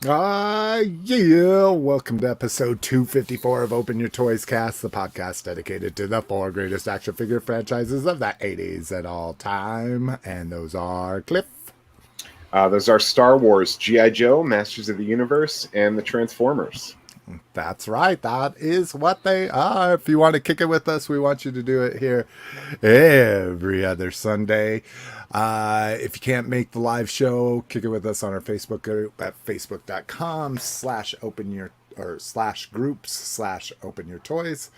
Yeah, welcome to episode 254 of Open Your Toys Cast, the podcast dedicated to the four greatest action figure franchises of the 80s at all time. And those are Cliff. Those are Star Wars, G.I. Joe, Masters of the Universe, and the Transformers. That's right. That is what they are. If you want to kick it with us, we want you to do it here every other Sunday. If you can't make the live show, kick it with us on our Facebook group at facebook.com/open your or /groups/open your toys.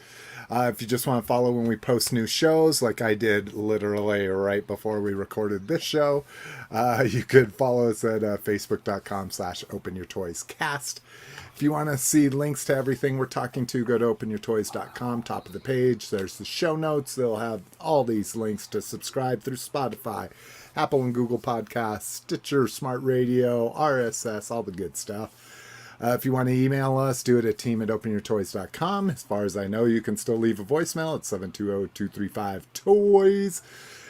If you just want to follow when we post new shows, like I did literally right before we recorded this show, you could follow us at facebook.com/open your toys cast. If you want to see links to everything we're talking to, go to openyourtoys.com, top of the page. There's the show notes. They'll have all these links to subscribe through Spotify, Apple and Google Podcasts, Stitcher, Smart Radio, RSS, all the good stuff. If you want to email us, do it at team@openyourtoys.com. As far as I know, you can still leave a voicemail at 720-235-TOYS.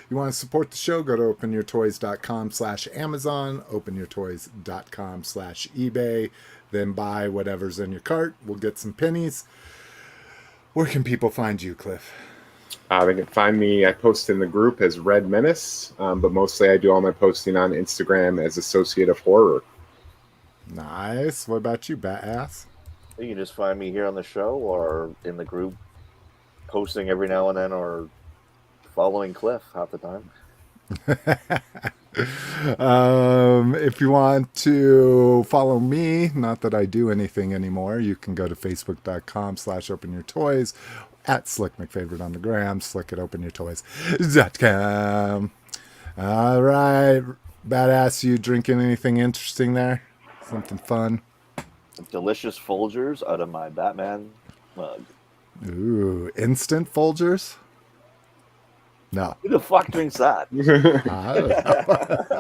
You want to support the show, go to openyourtoys.com/Amazon, openyourtoys.com/eBay. Then buy whatever's in your cart. We'll get some pennies. Where can people find you, Cliff? They can find me, I post in the group as Red Menace, but mostly I do all my posting on Instagram as Associate of Horror. Nice. What about you, Bat-ass? You can just find me here on the show or in the group, posting every now and then or following Cliff half the time. If you want to follow me, not that I do anything anymore, you can go to facebook.com/openyourtoys, at Slick McFavorite on the gram, slick at openyourtoys.com. All right, Badass, you drinking anything interesting there? Something fun? Delicious Folgers out of my Batman mug. Ooh, instant Folgers? No. Who the fuck drinks that?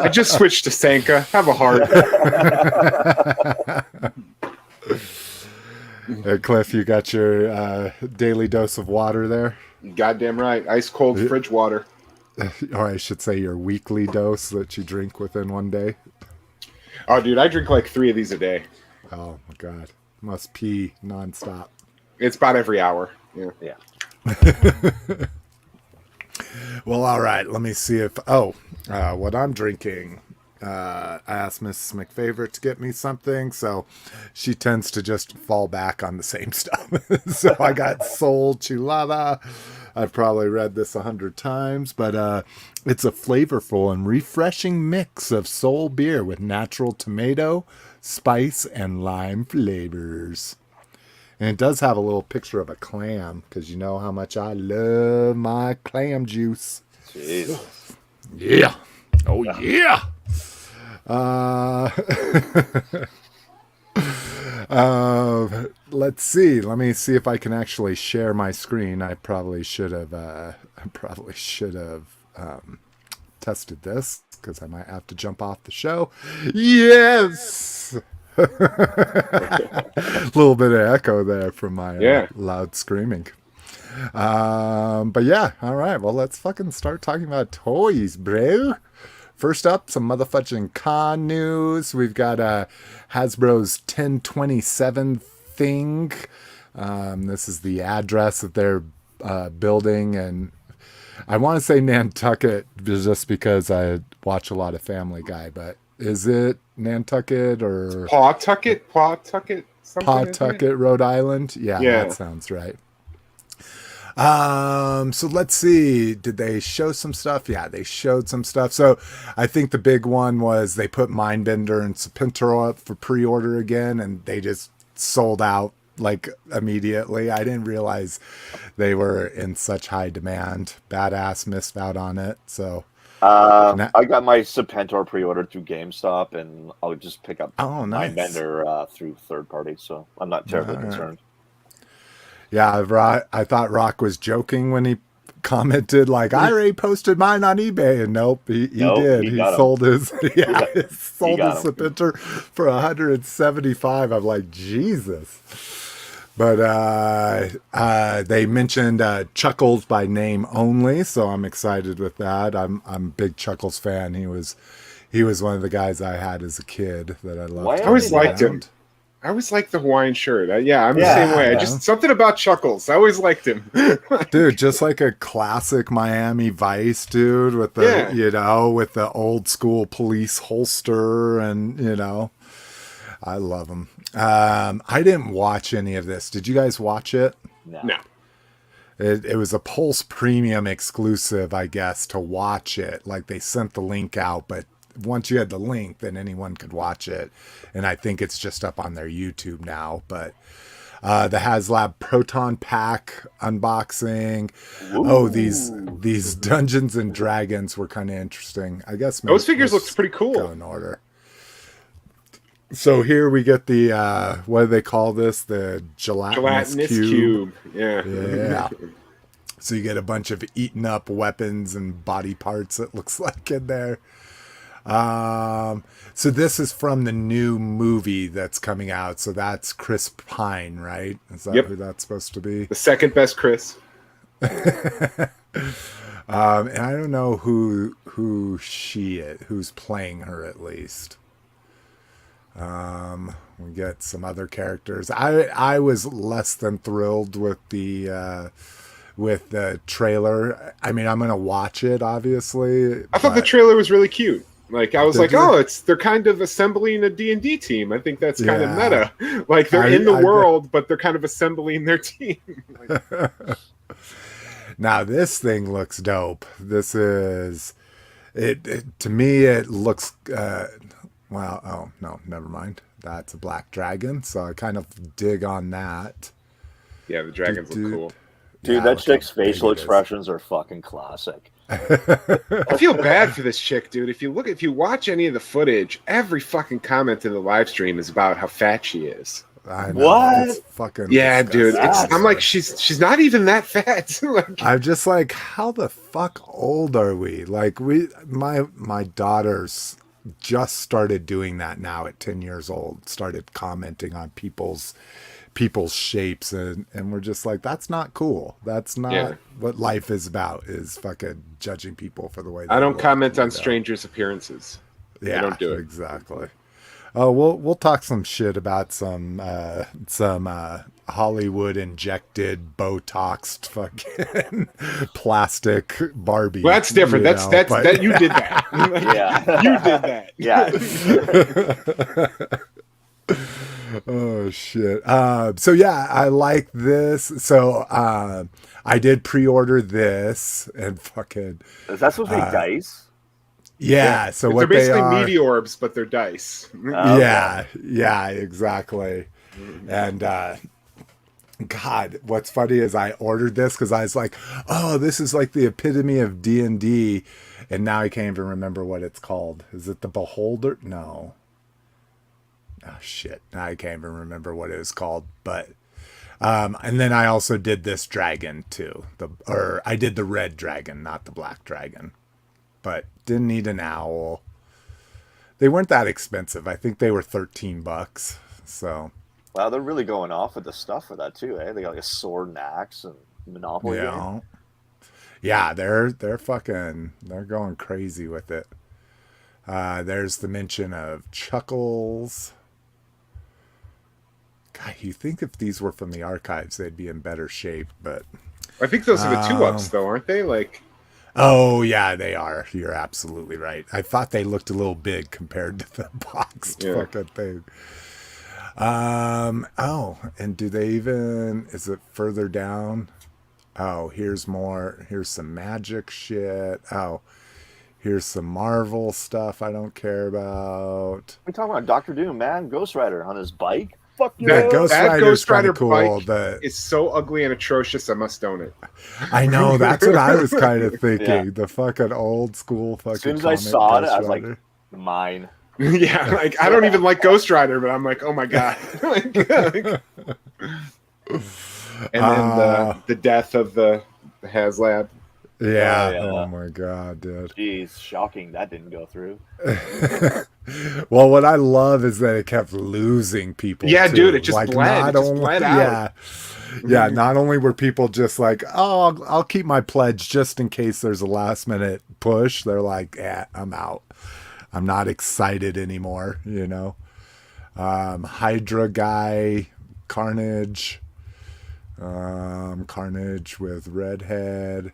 I just switched to Sanka. Have a heart. Cliff, you got your daily dose of water there? Goddamn right. Ice cold fridge water. Or I should say your weekly dose that you drink within one day. Oh, dude, I drink like 3 of these a day. Oh, my God. Must pee nonstop. It's about every hour. Yeah. Well, all right. Let me see if... what I'm drinking. I asked Mrs. McFavorite to get me something, so she tends to just fall back on the same stuff. So I got Soul Chulada. I've probably read this 100 times, but it's a flavorful and refreshing mix of Soul beer with natural tomato, spice, and lime flavors. And it does have a little picture of a clam, because you know how much I love my clam juice. Jeez. Yeah. Oh, yeah. Let's see. Let me see if I can actually share my screen. I probably should have tested this, because I might have to jump off the show. Yes. A little bit of echo there from my loud screaming. But yeah, all right. Well, let's fucking start talking about toys, bro. First up, some motherfucking con news. We've got Hasbro's 1027 thing. This is the address that they're building, and I want to say Nantucket just because I watch a lot of Family Guy, but is it Nantucket or Pawtucket, Rhode Island? Yeah, that sounds right. So let's see. Did they show some stuff? Yeah, they showed some stuff. So I think the big one was they put Mindbender and Serpentor up for pre-order again, and they just sold out like immediately. I didn't realize they were in such high demand. Badass missed out on it. So I got my Serpentor pre-ordered through GameStop, and I'll just pick up Mindbender through third party. So I'm not terribly concerned. Yeah, I thought Rock was joking when he commented, like, I already posted mine on eBay. And nope, he did. He sold his Serpentor for $175. I'm like, Jesus. But they mentioned Chuckles by name only, so I'm excited with that. I'm a big Chuckles fan. He was He was one of the guys I had as a kid that I loved. I always liked him. I always liked the Hawaiian shirt. I'm the same way. I just something about Chuckles. I always liked him. Dude, just like a classic Miami Vice dude with the with the old school police holster, and I love him. I didn't watch any of this. Did you guys watch it? No. It was a Pulse Premium exclusive, I guess, to watch it. Like they sent the link out, but once you had the link, then anyone could watch it. And I think it's just up on their YouTube now. But the HasLab Proton Pack unboxing. Ooh. Oh, these Dungeons and Dragons were kind of interesting. I guess those figures looked pretty cool. Go in order. So here we get the what do they call this? The gelatinous cube. Yeah. So you get a bunch of eaten up weapons and body parts, it looks like, in there. So this is from the new movie that's coming out. So that's Chris Pine, right? Is that who that's supposed to be? The second best Chris. And I don't know who she is, who's playing her at least. We get some other characters. I was less than thrilled with the trailer. I mean, I'm gonna watch it, obviously. I thought the trailer was really cute. Like, I was like, they're kind of assembling a D&D team. I think that's kind of meta. Like, they're in the world, but they're kind of assembling their team. Now, this thing looks dope. This is... to me, it looks... oh, no, never mind. That's a black dragon, so I kind of dig on that. Yeah, the dragons look cool. Dude, that chick's facial expressions are fucking classic. I feel bad for this chick, dude. If you watch any of the footage, every fucking comment in the live stream is about how fat she is. I know, what? It's fucking dude. I'm like, she's not even that fat. I'm just like, how the fuck old are we? Like, my daughters just started doing that now at 10 years old. Started commenting on people's shapes, and we're just like, that's not cool. That's not what life is about, is fucking judging people for the way they I don't look, comment on strangers' appearances. I don't do it. Exactly. Oh, we'll talk some shit about some Hollywood injected Botoxed fucking plastic Barbie. Well, that's different. That you did that. You did that. Yeah. Oh shit. So yeah, I like this. So I did pre-order this, and fucking is that supposed to be dice? Yeah, so what they're basically they are, meteorbs, but they're dice. Yeah, exactly. And God, what's funny is I ordered this because I was like, oh, this is like the epitome of D&D, and now I can't even remember what it's called. Is it the Beholder? No. Oh shit, now I can't even remember what it was called. But and then I also did this dragon too. I did the red dragon, not the black dragon. But didn't need an owl. They weren't that expensive. I think they were $13. So wow, they're really going off with the stuff for that too, eh? They got like a sword and axe and Monopoly game. Yeah, they're going crazy with it. There's the mention of Chuckles. God, you think if these were from the archives, they'd be in better shape, but I think those are the 2-ups though, aren't they? Like, oh yeah, they are. You're absolutely right. I thought they looked a little big compared to the boxed fucking thing. Oh, and do they even? Is it further down? Oh, here's more. Here's some magic shit. Oh, here's some Marvel stuff I don't care about. We're talking about Doctor Doom, man. Ghost Rider on his bike. Fuck you. That Ghost Rider cool. Bike is so ugly and atrocious. I must own it. I know. That's what I was kind of thinking. Yeah. The fucking old school fucking. As soon as I saw it, I was like, mine. Yeah, like I don't even like Ghost Rider, but I'm like, oh my god. And then the death of the HasLab. Yeah. Oh my god, dude. Jeez, shocking that didn't go through. Well, what I love is that it kept losing people. Yeah, too. dude, it just bled. Out. Yeah. Not only were people just like, oh, I'll keep my pledge just in case there's a last minute push. They're like, I'm out. I'm not excited anymore, you know. Hydra guy, Carnage. Carnage with Redhead.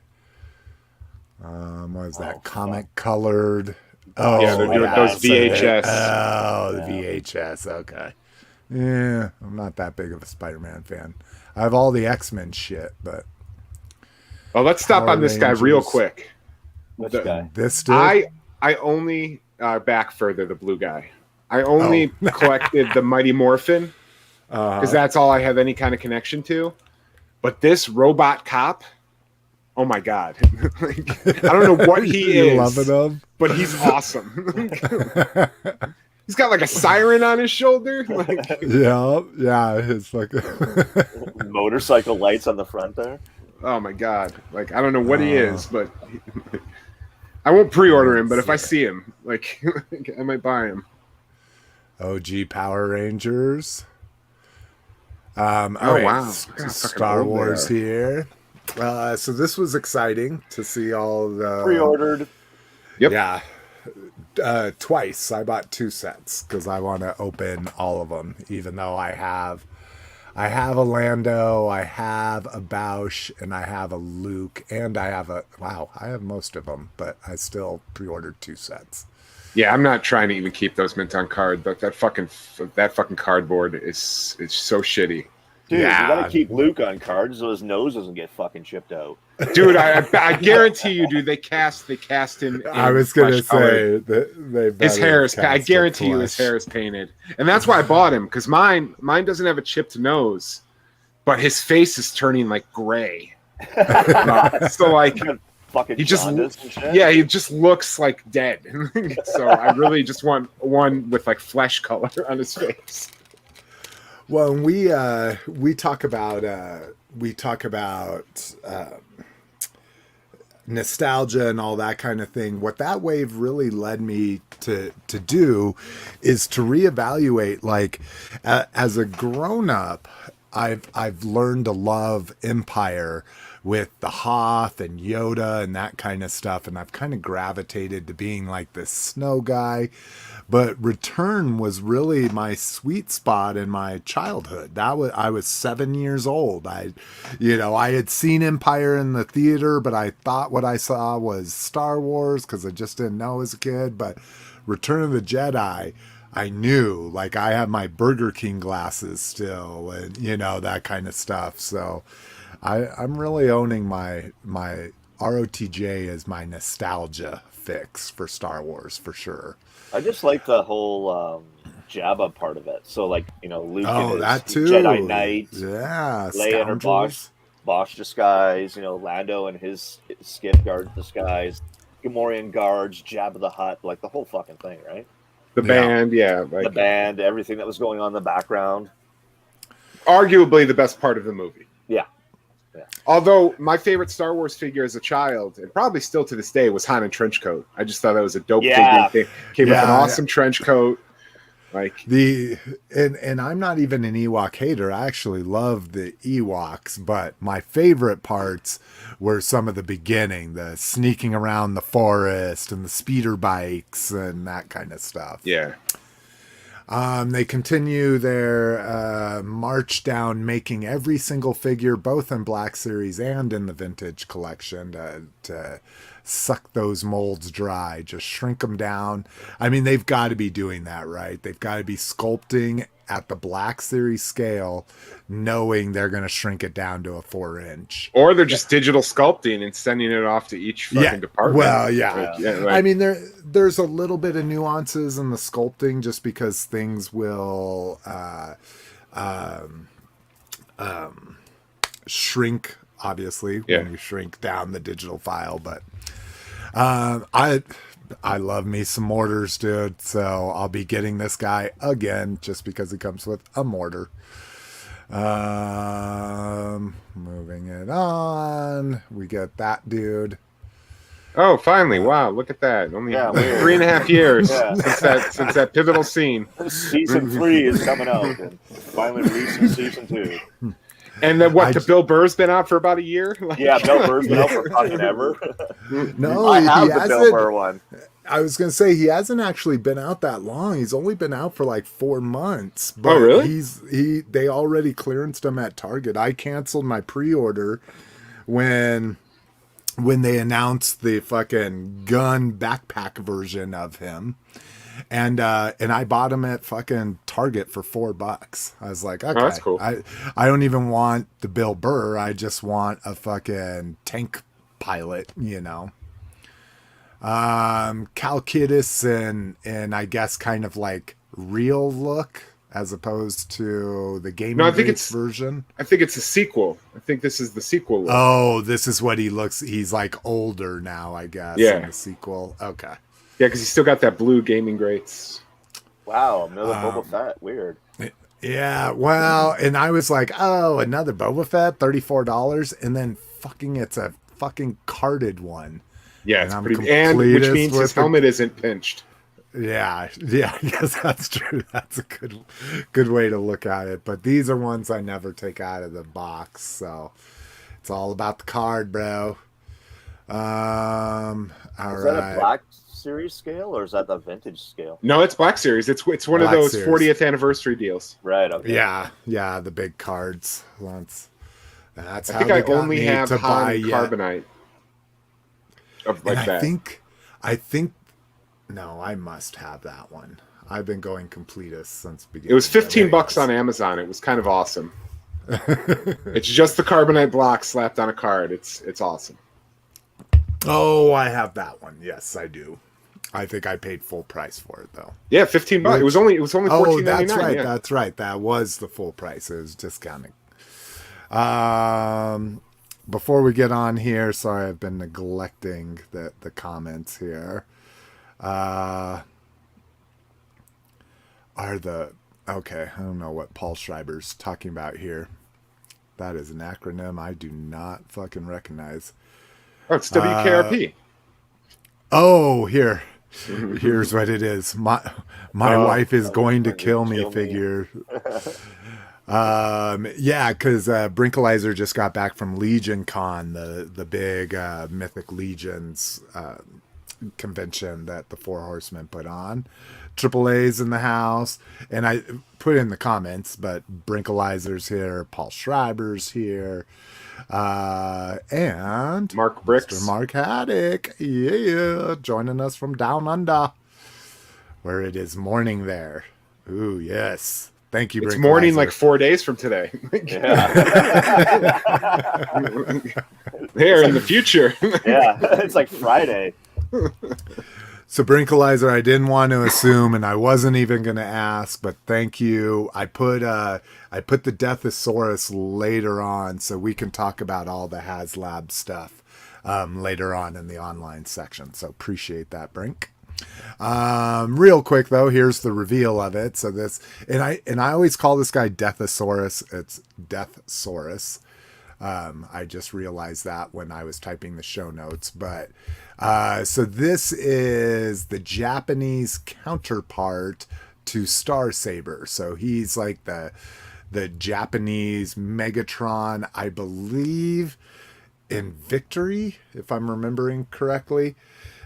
What was that? Comic colored. Oh, yeah, they're doing those VHS. The VHS. Okay. Yeah, I'm not that big of a Spider-Man fan. I have all the X-Men shit, but. Well, let's stop on this guy real quick. Which guy? This dude? I only back further the blue guy. I only collected the Mighty Morphin because that's all I have any kind of connection to. But this robot cop, oh my god! Like, I don't know what he is, but he's awesome. He's got like a siren on his shoulder. Like, yeah, his fucking motorcycle lights on the front there. Oh my god! Like I don't know what he is, but I won't pre-order him. But if I see him, like I might buy him. OG Power Rangers. Wow! Star Wars here. So this was exciting to see all the pre-ordered. Yep. Yeah. Twice. I bought 2 sets because I want to open all of them, even though I have a Lando, I have a Bausch, and I have a Luke, and I have most of them, but I still pre-ordered 2 sets. Yeah, I'm not trying to even keep those mint on card, but that fucking cardboard is so shitty. Dude, you gotta keep Luke on card so his nose doesn't get fucking chipped out. Dude, I guarantee you, dude. They cast in I was gonna say that his hair is. I guarantee you, his hair is painted, and that's why I bought him because mine doesn't have a chipped nose, but his face is turning like gray. So like. Fucking he just looks like dead. So I really just want one with like flesh color on his face. Well, we talk about nostalgia and all that kind of thing. What that wave really led me to do is to reevaluate. Like as a grown up, I've learned to love Empire with the Hoth and Yoda and that kind of stuff, and I've kind of gravitated to being like this snow guy. But Return was really my sweet spot in my childhood. I was 7 years old. I had seen Empire in the theater, but I thought what I saw was Star Wars because I just didn't know as a kid. But Return of the Jedi, I knew. Like I have my Burger King glasses still, and that kind of stuff. So I'm really owning my ROTJ as my nostalgia fix for Star Wars for sure. I just like the whole Jabba part of it. So like Luke and that his too. Jedi Knight, Leia in her Bosch disguise, Lando and his Skip Guard disguise, Gamorrean guards, Jabba the Hutt, like the whole fucking thing, right? The band, the band, everything that was going on in the background. Arguably the best part of the movie. Yeah. Although my favorite Star Wars figure as a child, and probably still to this day, was Han in trench coat. I just thought that was a dope figure. Came with an awesome trench coat. Like and I'm not even an Ewok hater. I actually love the Ewoks, but my favorite parts were some of the beginning, the sneaking around the forest and the speeder bikes and that kind of stuff. Yeah. They continue their march down, making every single figure, both in Black Series and in the Vintage collection, to suck those molds dry, just shrink them down. I mean, they've got to be doing that, right? They've got to be sculpting at the Black Series scale, knowing they're going to shrink it down to a 4-inch. Or they're just digital sculpting and sending it off to each fucking department. Well, yeah. I mean, there's a little bit of nuances in the sculpting just because things will shrink, obviously, when you shrink down the digital file. But I love me some mortars, dude. So I'll be getting this guy again just because he comes with a mortar. Moving it on. We get that dude. Oh, finally. Wow, look at that. Only 3.5 years since that pivotal scene. Season 3 is coming out. And finally releasing Season 2. And then what? The Bill Burr's been out for about a year. Like, yeah, Bill Burr's been out for fucking ever. No, I have the Bill Burr one. I was gonna say he hasn't actually been out that long. He's only been out for like 4 months. But oh, really? They already clearanced him at Target. I canceled my pre-order when they announced the fucking gun backpack version of him. And I bought him at fucking Target for $4. I was like, okay, oh, that's cool. I don't even want the Bill Burr. I just want a fucking tank pilot, you know. Calcidus and I guess kind of like real look as opposed to the gaming version. I think it's a sequel. I think this is the sequel look. Oh, this is what he looks. He's like older now, I guess. Yeah. In the sequel. Okay. Yeah, because he's still got that blue gaming grates. Wow, another Boba Fett. Weird. Yeah, well, and I was like, oh, another Boba Fett, $34, and then fucking it's a fucking carded one. Yeah, it's pretty, and which means his helmet isn't pinched. Yeah, I guess that's true. That's a good way to look at it. But these are ones I never take out of the box, so it's all about the card, bro. All is that a Black Series scale or is that the vintage scale? No, it's Black Series. It's one Black of those Series. 40th anniversary deals. Right. Okay. Yeah, the big cards. That's I how think I only have Han Carbonite. Of like that. I think. No, I must have that one. I've been going completist since beginning. It was $15 on Amazon. It was kind of awesome. It's just the Carbonite block slapped on a card. It's awesome. Oh, I have that one. Yes, I do. I think I paid full price for it though. Yeah, $15. It was only $14.99. Oh, that's right. Yeah. That's right. That was the full price. It was discounting. Before we get on here, sorry, I've been neglecting the comments here. Okay, I don't know what Paul Schreiber's talking about here. That is an acronym I do not fucking recognize. Oh, it's WKRP. Here's what it is. My wife is going to kill me figure. Yeah, because Brinkalizer just got back from Legion Con, the big Mythic Legions convention that the Four Horsemen put on. AAA's in the house, and I put in the comments, but Brinkalizer's here, Paul Schreiber's here, and Mark Bricks, Mr. Mark Haddock, yeah, joining us from down under, where it is morning there. Ooh, yes. Thank you, It's morning like 4 days from today. There in the future. Yeah, it's like Friday. So Brinkalizer, I didn't want to assume, and I wasn't even going to ask, but thank you. I put the Deathsaurus later on, so we can talk about all the HasLab stuff later on in the online section. So appreciate that, Brink. Real quick though, here's the reveal of it. So this, and I always call this guy Deathsaurus. It's Deathsaurus. I just realized that when I was typing the show notes, but so this is the Japanese counterpart to Star Saber. So he's like the Japanese Megatron, I believe, in Victory, if I'm remembering correctly.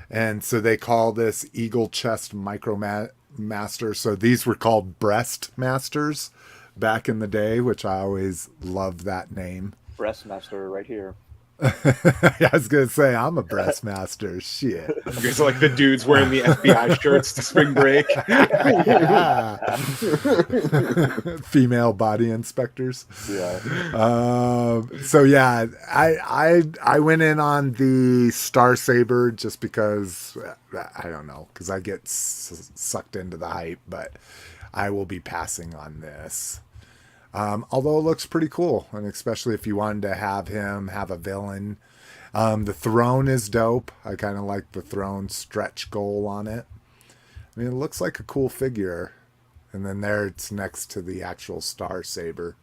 And so they call this Eagle Chest Micromaster. So these were called Breast Masters back in the day, which I always loved that name. Breastmaster right here. I was going to say, I'm a Breastmaster. Shit. You guys are like the dudes wearing the FBI shirts to spring break. Female body inspectors. Yeah. So yeah, I went in on the Star Saber just because, I don't know, because I get sucked into the hype, but I will be passing on this. Although it looks pretty cool, and especially if you wanted to have him have a villain. The throne is dope. I kind of like the throne stretch goal on it. I mean, it looks like a cool figure. And then there it's next to the actual Star Saber.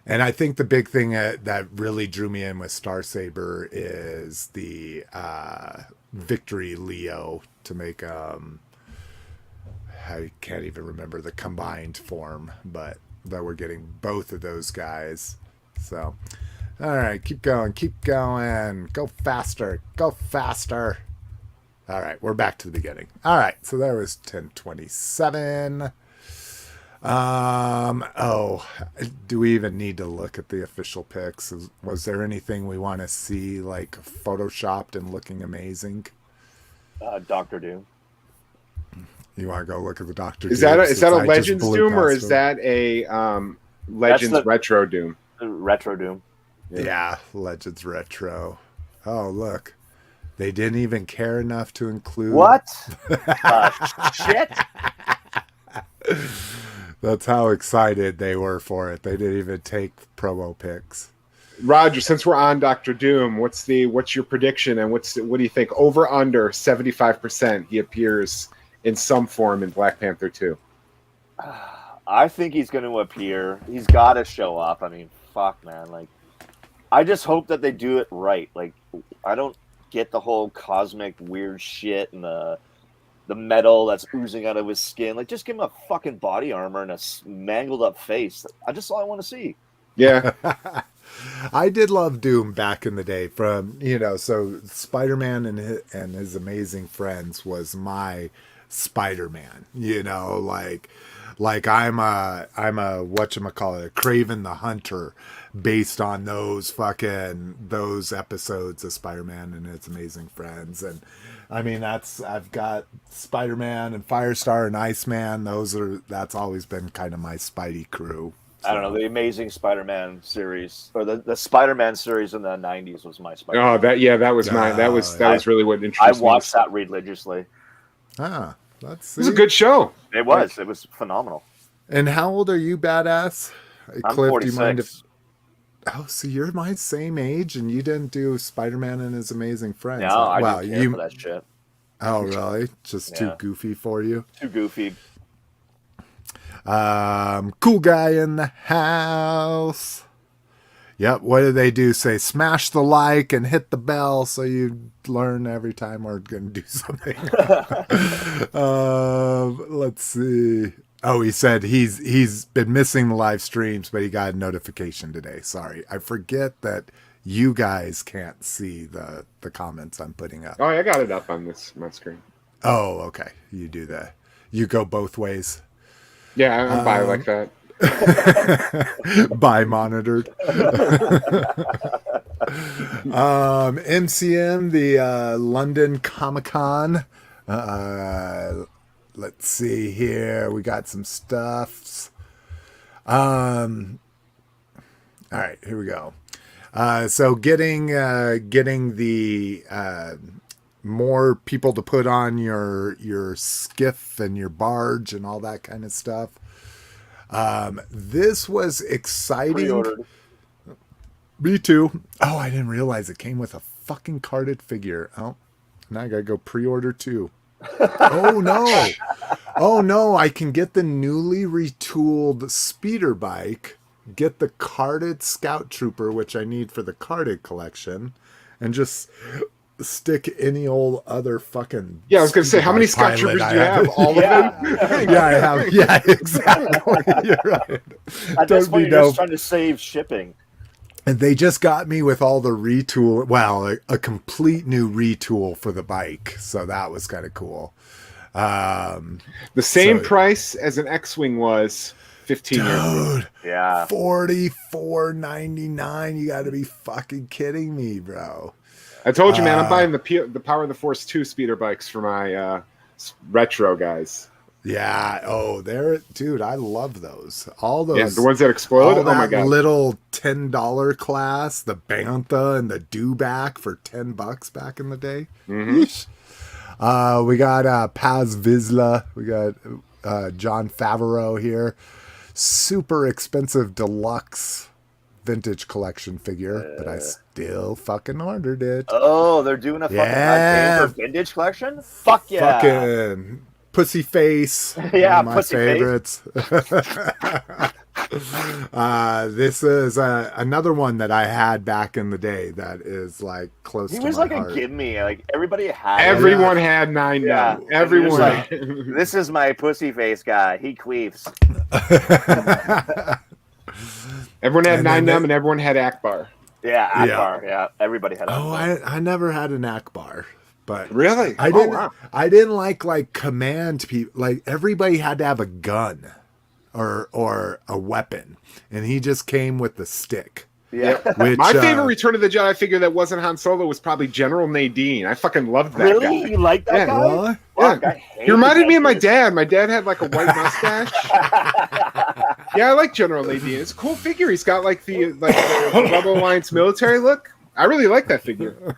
And I think the big thing that really drew me in with Star Saber is the Victory Leo to make... I can't even remember the combined form, but that we're getting both of those guys. So, all right, keep going, go faster. All right, we're back to the beginning. All right, so there was 1027. Oh, do we even need to look at the official pics? Was there anything we want to see like photoshopped and looking amazing? Doctor Doom. You want to go look at the Doctor? Is that a Legends Doom or is that a Legends Retro Doom? Retro Doom. Yeah, Legends Retro. Oh, look. They didn't even care enough to include... What? Shit? That's how excited they were for it. They didn't even take promo pics. Roger, since we're on Doctor Doom, what's your prediction and what do you think? Over under 75% he appears in some form in Black Panther 2. I think he's going to appear. He's got to show up. I mean, fuck, man. Like, I just hope that they do it right. Like, I don't get the whole cosmic weird shit and the metal that's oozing out of his skin. Like, just give him a fucking body armor and a mangled up face. That's all I want to see. Yeah. I did love Doom back in the day from, so Spider-Man and his Amazing Friends was my Spider-Man, like I'm a whatchamacallit, Craven the Hunter, based on those episodes of Spider-Man and its Amazing Friends. And I mean, I've got Spider-Man and Firestar and Iceman. That's always been kind of my Spidey crew. So. I don't know, the Amazing Spider-Man series, or the Spider-Man series in the 90s was my Spider-Man. Oh, that was mine. That was really what interested me. I watched that religiously. Ah, it was a good show. It was phenomenal. And how old are you, badass? I'm Cliff, 46. do you mind if... Oh, so you're my same age, and you didn't do Spider-Man and his Amazing Friends. No, I didn't care for that shit. Oh, really? Just too goofy for you? Too goofy. Cool guy in the house. Yep, what do they do? Say smash the like and hit the bell so you learn every time we're going to do something. Let's see. Oh, he said he's been missing the live streams, but he got a notification today. Sorry. I forget that you guys can't see the comments I'm putting up. Oh, I got it up on my screen. Oh, okay. You do that. You go both ways. Yeah, I'm bi like that. Bi-monitored. MCM, the London Comic-Con. Let's see here. We got some stuffs. All right, here we go. So getting the more people to put on your skiff and your barge and all that kind of stuff. This was exciting. Pre-ordered. Me too. Oh, I didn't realize it came with a fucking carded figure. Oh, now I gotta go pre-order too. Oh no. Oh no, I can get the newly retooled speeder bike, get the carded scout trooper, which I need for the carded collection, and just stick any old other fucking... Yeah, I was going to say, how many scout troopers do you have? All of them? Yeah, I have. Yeah, exactly. You're right. At this point, you're just trying to save shipping. And they just got me with all the retool. Well, a complete new retool for the bike. So that was kind of cool. The same price as an X-Wing was 15 years ago. Dude, yeah. $44.99. You got to be fucking kidding me, bro. I told you, man, I'm buying the Power of the Force 2 speeder bikes for my retro guys. Yeah. Oh, dude, I love those. All those. Yeah, the ones that explode. Oh my God. Little $10 class, the Bantha and the Dewback for $10 back in the day. Mm-hmm. We got Paz Vizsla. We got John Favreau here. Super expensive deluxe vintage collection figure, but I still fucking ordered it. Oh, they're doing a fucking Panther vintage collection? Fuck yeah. Fucking Pussy Face. Yeah, one of my Pussy favorites. This is another one that I had back in the day that is like close He to was my like heart. a gimme. Like everybody had. Everyone had 9 Yeah. Numb. Everyone. Like, this is my pussy face guy. He queefs. Everyone had And 9 then Numb, and everyone had Ackbar. Yeah, Ackbar. Yeah, everybody had. Oh, Ackbar. I never had an Ackbar, but Really? I didn't. Wow. I didn't like command people. Like everybody had to have a gun or a weapon, and he just came with the stick. Yeah. Which, My favorite Return of the Jedi figure that wasn't Han Solo was probably General Nadine. I fucking loved that Really? guy. You like that Yeah. guy? What? Fuck, Yeah. I hate He reminded me of my that dad. My dad had like a white mustache. Yeah, I like General Nadine. It's a cool figure. He's got like the Rebel Alliance military look. I really like that figure.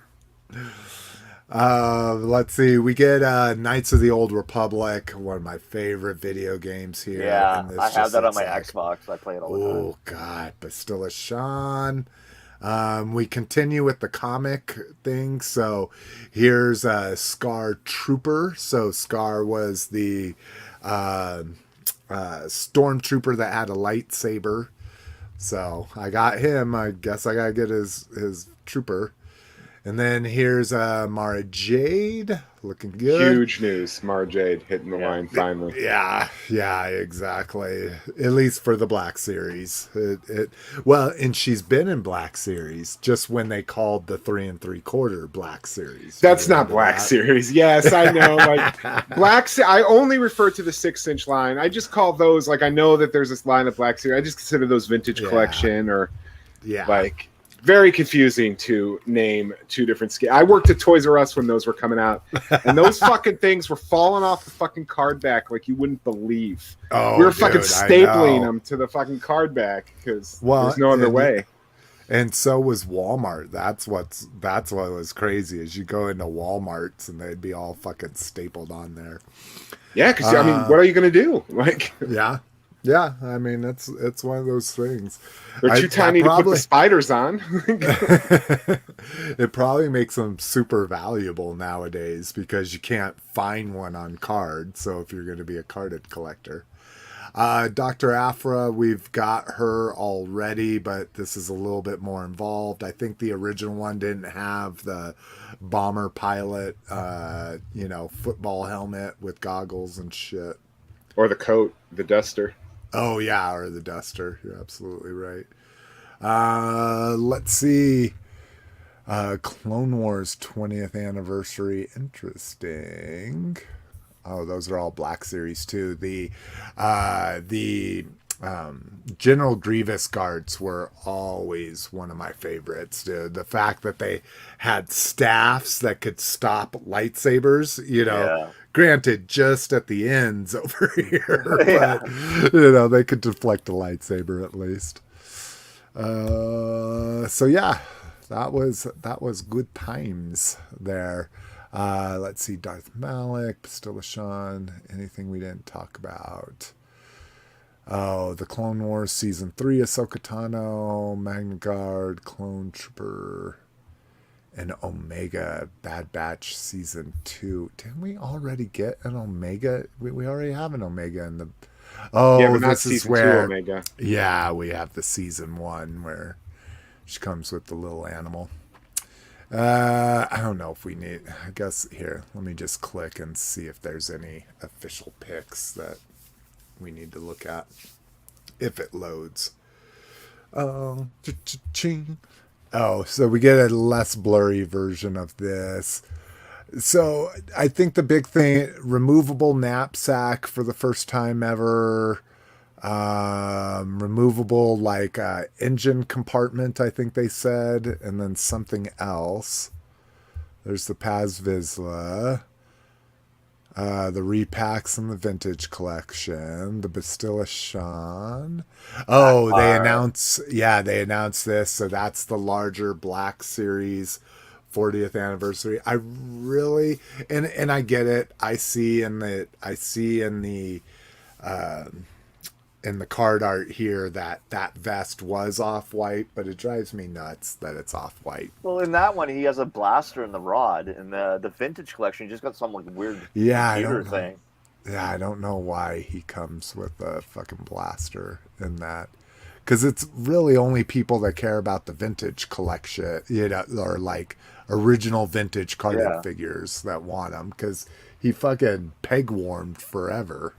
Let's see. We get Knights of the Old Republic, one of my favorite video games here. Yeah, and this I have just that on looks my like- Xbox. I play it all the time. Oh God, Bastilla Sean. We continue with the comic thing. So here's Scar Trooper. So Scar was the stormtrooper that had a lightsaber. So I got him. I guess I gotta get his trooper. And then here's Mara Jade, looking good. Huge news. Mara Jade hitting the line finally. Yeah, exactly. At least for the Black Series. Well, and she's been in Black Series just when they called the 3 3/4 Black Series. That's Remember not Black that? Series. Yes, I know. Like I only refer to the 6-inch line. I just call those like I know that there's this line of Black Series. I just consider those vintage collection or like very confusing to name two different scales. I worked at Toys R Us when those were coming out, and those fucking things were falling off the fucking card back like you wouldn't believe. Oh, we were fucking dude, stapling them to the fucking card back because there's no other way. And so was Walmart. That's what was crazy is you go into Walmarts and they'd be all fucking stapled on there. Yeah, because I mean, what are you gonna do? Like, yeah. I mean, it's one of those things. They're too tiny to put the spiders on. It probably makes them super valuable nowadays because you can't find one on card. So if you're going to be a carded collector. Dr. Aphra, we've got her already, but this is a little bit more involved. I think the original one didn't have the bomber pilot, football helmet with goggles and shit. Or the coat, the duster. Oh, yeah, or the duster. You're absolutely right. Let's see. Clone Wars 20th anniversary. Interesting. Oh, those are all Black Series too. The General Grievous guards were always one of my favorites, dude. The fact that they had staffs that could stop lightsabers, granted just at the ends over here, but they could deflect a lightsaber at least. So yeah, that was good times there. Let's see, Darth Malik, Bastilla Sean, anything we didn't talk about. Oh, the Clone Wars Season 3, Ahsoka Tano, Magna Guard, Clone Trooper, and Omega Bad Batch Season 2. Didn't we already get an Omega? We already have an Omega in the... Oh, yeah, but not this is Season where... 2 Omega. Yeah, we have the Season 1 where she comes with the little animal. I don't know if we need... I guess, here, let me just click and see if there's any official pics that we need to look at. If it loads. Oh, so we get a less blurry version of this. So I think the big thing, removable knapsack for the first time ever. Removable engine compartment, I think they said, and then something else. There's the Paz Vizsla, the repacks in the vintage collection, the Bastilla Sean. Oh, they announced this, so that's the larger Black Series 40th anniversary. I really and I get it. I see in the card art here that vest was off-white, but it drives me nuts that it's off-white. Well, in that one, he has a blaster in the rod. In the vintage collection, he just got some weird computer thing. Yeah, I don't know why he comes with a fucking blaster in that. because it's really only people that care about the vintage collection, you know, or like original vintage carded figures that want them, because he fucking peg warmed forever.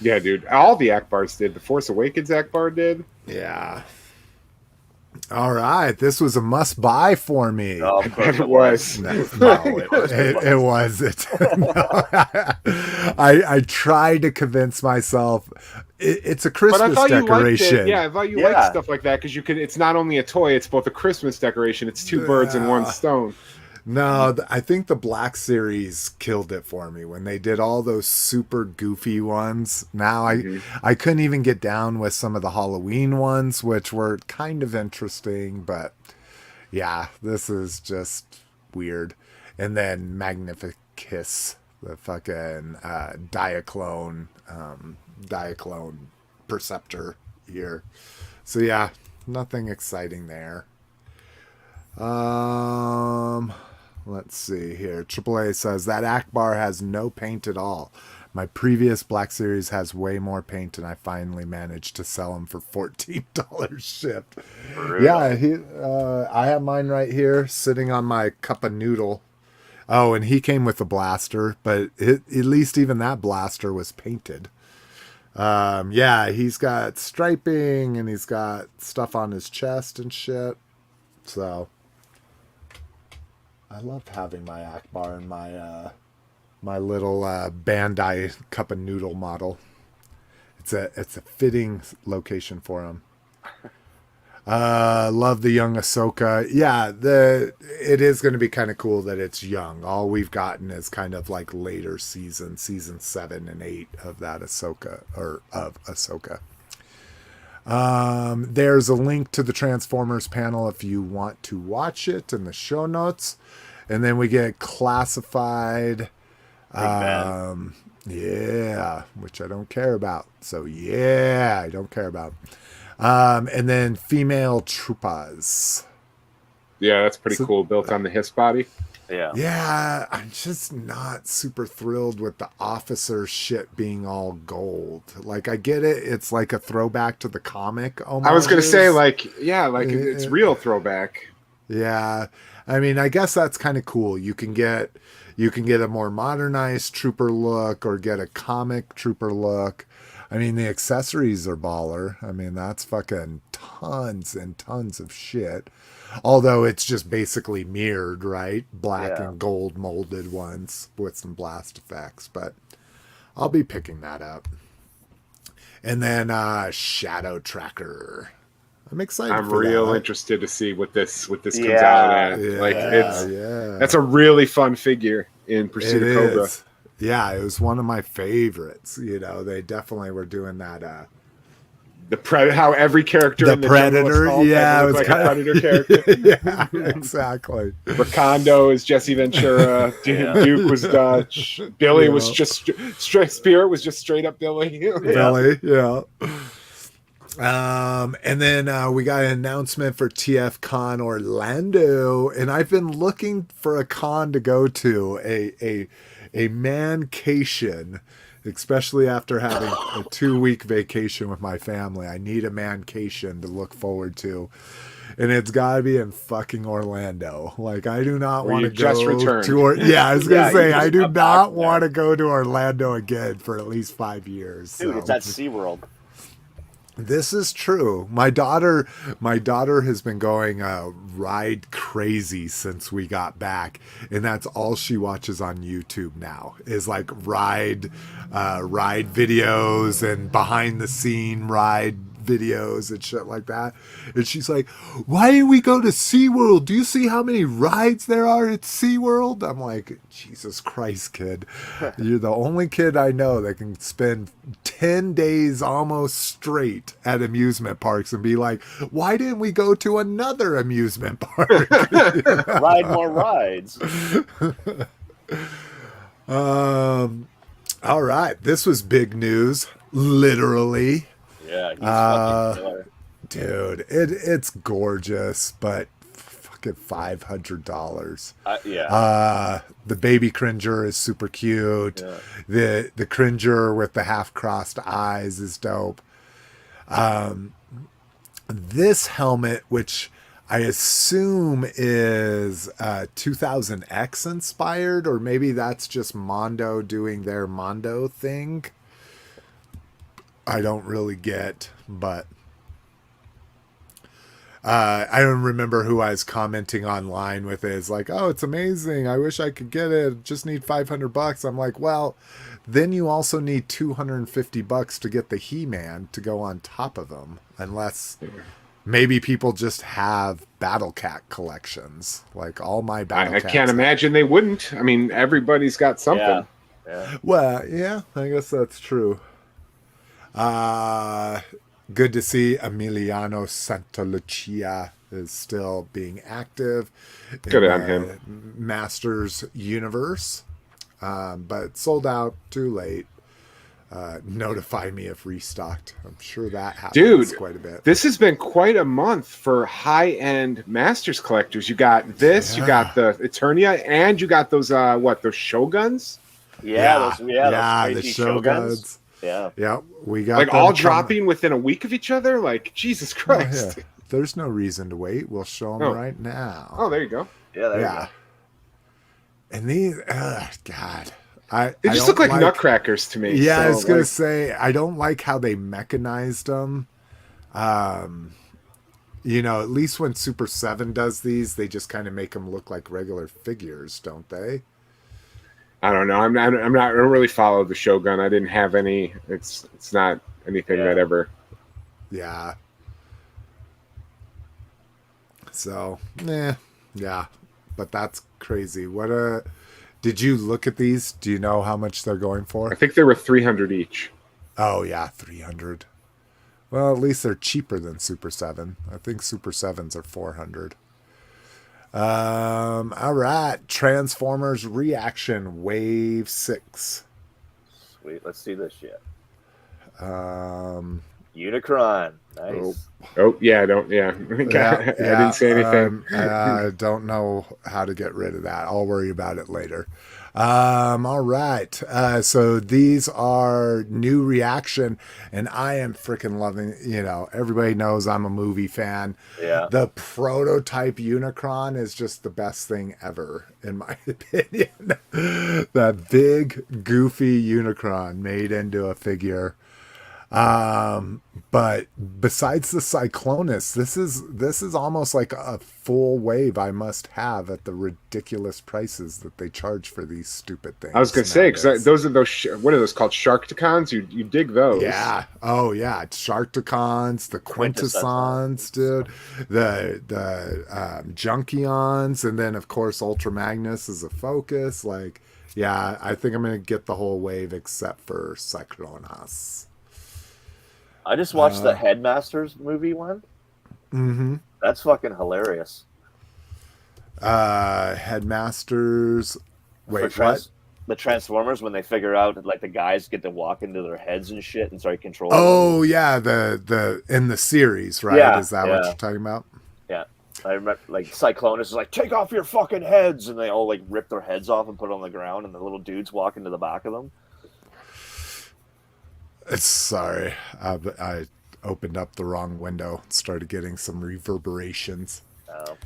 Yeah, dude. All the Ackbars did. The Force Awakens Ackbar did. Yeah. All right, this was a must buy for me. Oh, of course It was. No, it wasn't. No. I tried to convince myself it's a Christmas decoration. Yeah, I thought you liked stuff like that because you could. It's not only a toy; it's both a Christmas decoration. It's two birds in one stone. No, I think the Black Series killed it for me when they did all those super goofy ones. Now I couldn't even get down with some of the Halloween ones, which were kind of interesting, but yeah, this is just weird. And then Magnificus, the fucking Diaclone Perceptor here. So yeah, nothing exciting there. Let's see here. AAA says that Ackbar has no paint at all. My previous Black Series has way more paint, and I finally managed to sell them for $14 shipped. Really? Yeah, I have mine right here, sitting on my cup of noodle. Oh, and he came with the blaster, but at least even that blaster was painted. Yeah, he's got striping, and he's got stuff on his chest and shit. So I love having my Ackbar and my my little Bandai cup of noodle model. It's a fitting location for him. Love the young Ahsoka. Yeah, it is going to be kind of cool that it's young. All we've gotten is kind of like later season 7 and 8 of that Ahsoka, or of Ahsoka. There's a link to the Transformers panel if you want to watch it in the show notes. And then we get classified. Yeah, which I don't care about. So yeah, I don't care about. And then female Troopas. Yeah, that's pretty cool. Built on the Hiss body. Yeah, I'm just not super thrilled with the officer shit being all gold. Like, I get it. It's like a throwback to the comic. I was going to say, it's real throwback. Yeah. I mean, I guess that's kind of cool. You can get a more modernized trooper look or get a comic trooper look. I mean, the accessories are baller. I mean, that's fucking tons and tons of shit. Although it's just basically mirrored, right? Black and gold molded ones with some blast effects. But I'll be picking that up. And then Shadow Tracker. I'm excited. I'm real interested to see what this comes out at. Yeah, that's a really fun figure in Pursuit of Cobra. Yeah, it was one of my favorites. You know, they definitely were doing that. How every character the in the Predator, it was like a Predator character. Yeah, exactly. Ricondo is Jesse Ventura. Duke was Dutch. Billy was just Spirit was just straight up Billy. Billy, yeah. And then we got an announcement for TFCon Orlando, and I've been looking for a con to go to, a mancation, especially after having a 2-week vacation with my family. I need a mancation to look forward to, and it's got to be in fucking Orlando. Like, I do not want to go to I was gonna say I do not want to go to Orlando again for at least 5 years. Dude, it's at SeaWorld. This is true. My daughter has been going ride crazy since we got back, and that's all she watches on YouTube now is like ride videos and behind the scene ride videos and shit like that. And she's like, why didn't we go to SeaWorld? Do you see how many rides there are at SeaWorld? I'm like, Jesus Christ, kid. You're the only kid I know that can spend 10 days almost straight at amusement parks and be like, why didn't we go to another amusement park? Ride more rides. All right. This was big news. Literally. Yeah, he's fucking killer. Dude, it's gorgeous, but fucking $500. The baby Cringer is super cute. Yeah. The Cringer with the half-crossed eyes is dope. this helmet, which I assume is 2000X inspired, or maybe that's just Mondo doing their Mondo thing. I don't really get, but I don't remember who I was commenting online with it. It's like, oh, it's amazing. I wish I could get it. Just need $500. I'm like, well, then you also need $250 to get the He-Man to go on top of them, unless maybe people just have Battle Cat collections. Like all my Battle Cats. I can't imagine they wouldn't. I mean, everybody's got something. Yeah. Well, yeah, I guess that's true. Good to see Emiliano Santalucia is still being active. Good on him. Masters universe, but sold out too late. Notify me if restocked. I'm sure that happens quite a bit. This has been quite a month for high-end Masters collectors. You got this, you got the Eternia, and you got those those Shoguns. Those the crazy Shoguns. Yeah, we got like all dropping within a week of each other. Like Jesus Christ! Oh, yeah. There's no reason to wait. We'll show them right now. Oh, there you go. Yeah, there you go. And these, God, they just look like nutcrackers to me. Yeah, so, I was gonna say I don't like how they mechanized them. At least when Super 7 does these, they just kind of make them look like regular figures, don't they? I don't know. I don't really follow the Shogun. I didn't have any. It's not anything that ever. Yeah. So, yeah. But that's crazy. Did you look at these? Do you know how much they're going for? I think they were 300 each. Oh yeah, 300. Well, at least they're cheaper than Super 7. I think Super 7s are 400. All right. Transformers Reaction Wave 6. Sweet. Let's see this shit. Unicron. Nice. Oh yeah, I didn't say anything. I don't know how to get rid of that. I'll worry about it later. All right. So these are new Reaction, and I am freaking loving, everybody knows I'm a movie fan. Yeah. The prototype Unicron is just the best thing ever, in my opinion. That big, goofy Unicron made into a figure. But besides the Cyclonus, this is almost like a full wave I must have at the ridiculous prices that they charge for these stupid things. I was gonna say, because those are what are those called? Sharkticons? You dig those? Yeah. Oh yeah, Sharkticons, the Quintessons, dude, the Junkions, and then of course Ultra Magnus is a focus. Like, yeah, I think I'm gonna get the whole wave except for Cyclonas. I just watched the Headmasters movie one. Mm-hmm. That's fucking hilarious. Headmasters. Wait, what? The Transformers, when they figure out like the guys get to walk into their heads and shit and start controlling. Oh them. yeah, the in the series, right? Yeah, is that what you're talking about? Yeah, I remember like Cyclonus is like, take off your fucking heads, and they all like rip their heads off and put it on the ground, and the little dudes walk into the back of them. Sorry, I opened up the wrong window and started getting some reverberations. Oh.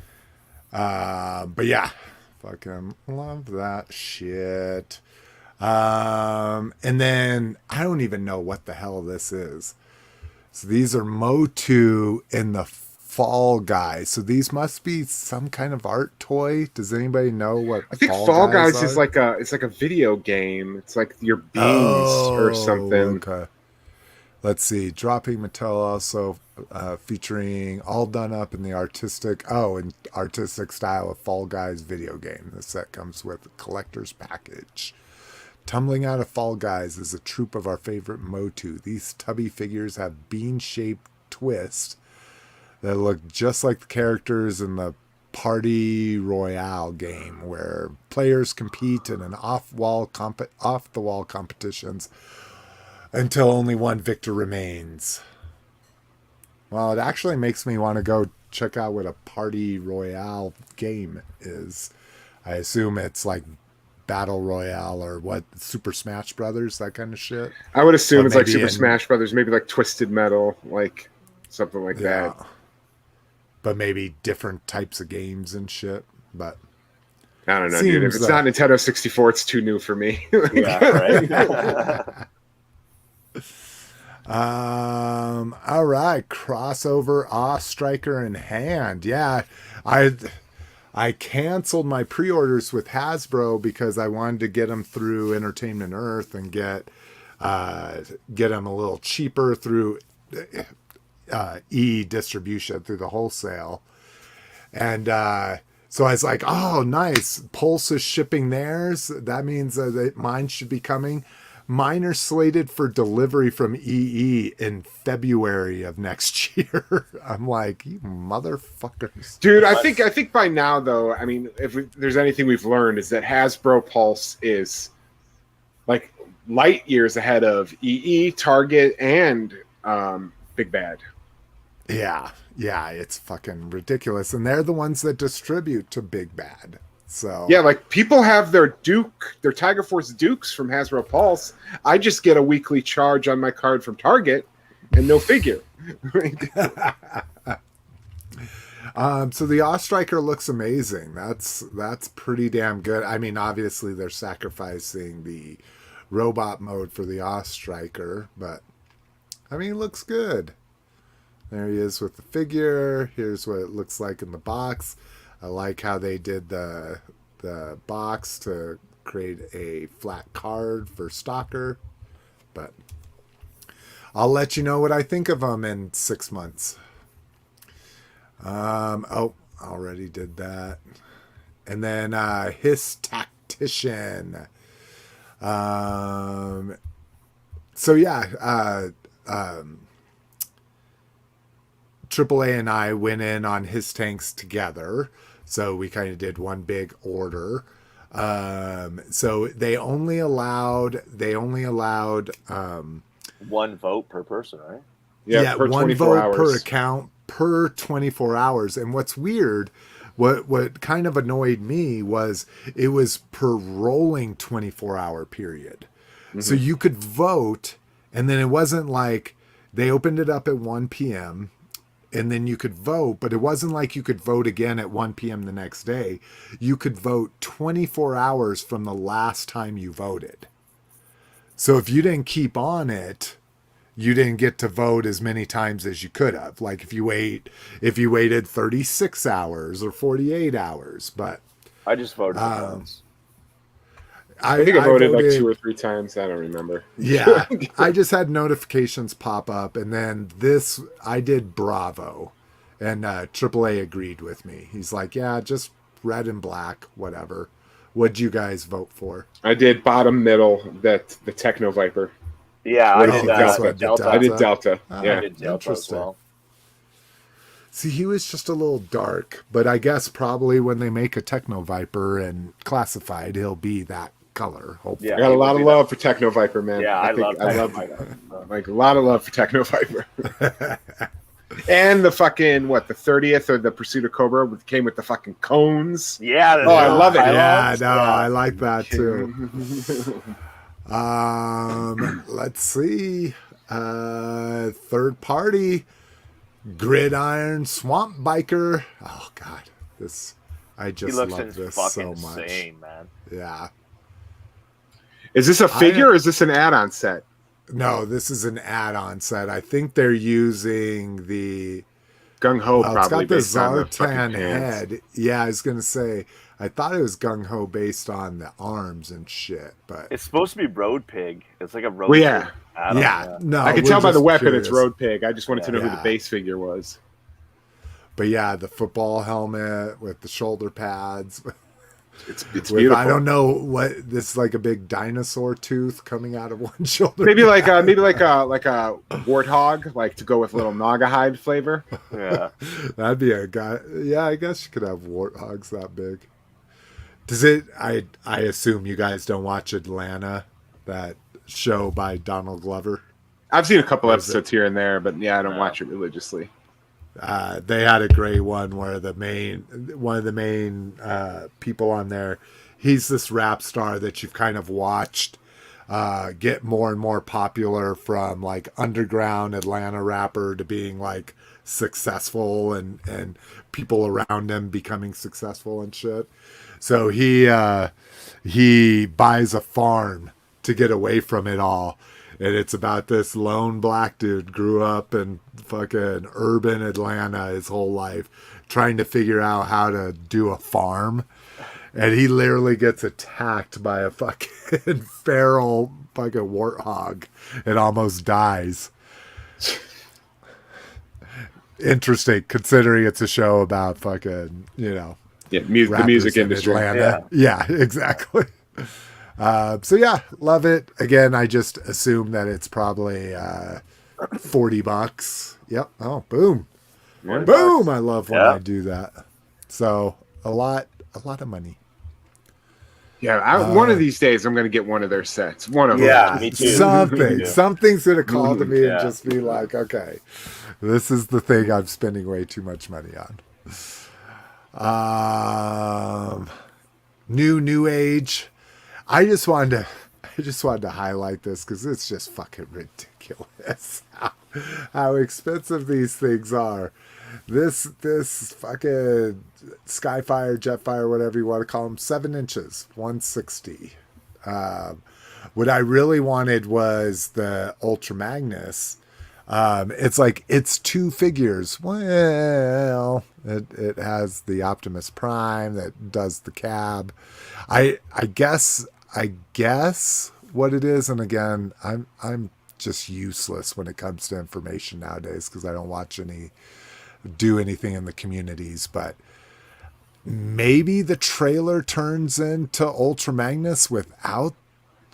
But yeah, fucking love that shit. And then I don't even know what the hell this is. So these are MOTU in the Fall Guys. So these must be some kind of art toy. Does anybody know what? I think Fall Guys is like a video game. It's like your beans or something. Okay. Let's see. Dropping Mattel also featuring all done up in the artistic style of Fall Guys video game. The set comes with a collector's package. Tumbling out of Fall Guys is a troop of our favorite MOTU. These tubby figures have bean-shaped twists that look just like the characters in the Party Royale game, where players compete in an off-the-wall competitions until only one victor remains. Well, it actually makes me want to go check out what a Party Royale game is. I assume it's like Battle Royale or what, Super Smash Brothers, that kind of shit. I would assume it's like Super Smash Brothers, maybe like Twisted Metal, like something like Yeah. that. But maybe different types of games and shit. But I don't know, dude. If it's not Nintendo 64, it's too new for me. Yeah, right. All right, crossover Awe Striker in hand. Yeah, I canceled my pre-orders with Hasbro because I wanted to get them through Entertainment Earth and get them a little cheaper through distribution through the wholesale. And so I was like, oh, nice. Pulse is shipping theirs. That means that mine should be coming. Mine are slated for delivery from EE in February of next year. I'm like, you motherfuckers. Dude, I think by now, though, I mean, if there's anything we've learned is that Hasbro Pulse is like light years ahead of EE, Target, and Big Bad. Yeah, it's fucking ridiculous. And they're the ones that distribute to Big Bad. So yeah, like people have their Tiger Force Dukes from Hasbro Pulse. I just get a weekly charge on my card from Target and no figure. So the Awe Striker looks amazing. That's pretty damn good. I mean, obviously they're sacrificing the robot mode for the Awe Striker, but I mean, it looks good. There he is with the figure. Here's what it looks like in the box. I like how they did the box to create a flat card for Stalker. But I'll let you know what I think of them in 6 months. Already did that. And then his Tactician. So yeah, AAA and I went in on his tanks together. So we kind of did one big order. So they only allowed one vote per person, right? Yeah, per one 24 vote hours. per account per 24 hours. And what's weird, what kind of annoyed me was it was per rolling 24-hour period. Mm-hmm. So you could vote, and then it wasn't like they opened it up at 1 p.m., and then you could vote, but it wasn't like you could vote again at 1 p.m. the next day. You could vote 24 hours from the last time you voted. So if you didn't keep on it, you didn't get to vote as many times as you could have. Like if you waited 36 hours or 48 hours. But I just voted once. I think I voted like 2 or 3 times. I don't remember. Yeah, I just had notifications pop up, and then I did Bravo, and AAA agreed with me. He's like, yeah, just red and black, whatever. What'd you guys vote for? I did bottom middle, the Techno Viper. Yeah, I did Delta. I did Delta. Yeah, I did Delta as well. See, he was just a little dark, but I guess probably when they make a Techno Viper and classified, he'll be that color. Hopefully. Yeah, I got a lot of love for Techno Viper, man. Yeah, I love like a lot of love for Techno Viper. And the fucking the 30th or the Pursuit of Cobra came with the fucking cones. Yeah, I love it. I like that too. Let's see. Third party Gridiron Swamp Biker. Oh god, I just love this so much. Insane, man. Yeah. Is this a figure or is this an add-on set? No, this is an add-on set. I think they're using the Gung Ho. Probably it's got the Zartan head. Yeah, I was gonna say. I thought it was Gung Ho based on the arms and shit, but it's supposed to be Road Pig. It's like a Road Pig. Yeah. No, I could tell by the weapon it's Road Pig. I just wanted to know who the base figure was. But yeah, the football helmet with the shoulder pads. It's beautiful. I don't know what this is, like a big dinosaur tooth coming out of one shoulder. Maybe like a warthog, like to go with a little Naga hide flavor. Yeah, that'd be a guy. Yeah, I guess you could have warthogs that big. Does it? I assume you guys don't watch Atlanta, that show by Donald Glover. I've seen a couple episodes here and there, but yeah, I don't watch it religiously. They had a great one where one of the main people on there, he's this rap star that you've kind of watched get more and more popular from like underground Atlanta rapper to being like successful and people around him becoming successful and shit. So he buys a farm to get away from it all. And it's about this lone black dude grew up in fucking urban Atlanta his whole life, trying to figure out how to do a farm. And he literally gets attacked by a fucking feral fucking warthog and almost dies. Interesting, considering it's a show about fucking, the music industry. Atlanta. Yeah, exactly. So yeah, love it. Again, I just assume that it's probably $40. Yep. Oh, boom. Boom. I love when I do that. So a lot of money. Yeah, one of these days I'm going to get one of their sets. One of them. Yeah, me too. Something's going to call to me and just be like, okay, this is the thing I'm spending way too much money on. Newage. I just wanted to highlight this because it's just fucking ridiculous how expensive these things are. This fucking Skyfire, Jetfire, whatever you want to call them, 7 inches, 160. What I really wanted was the Ultra Magnus. It's 2 figures. Well, it has the Optimus Prime that does the cab. I guess what it is, and again, I'm just useless when it comes to information nowadays because I don't do anything in the communities, but maybe the trailer turns into Ultra Magnus without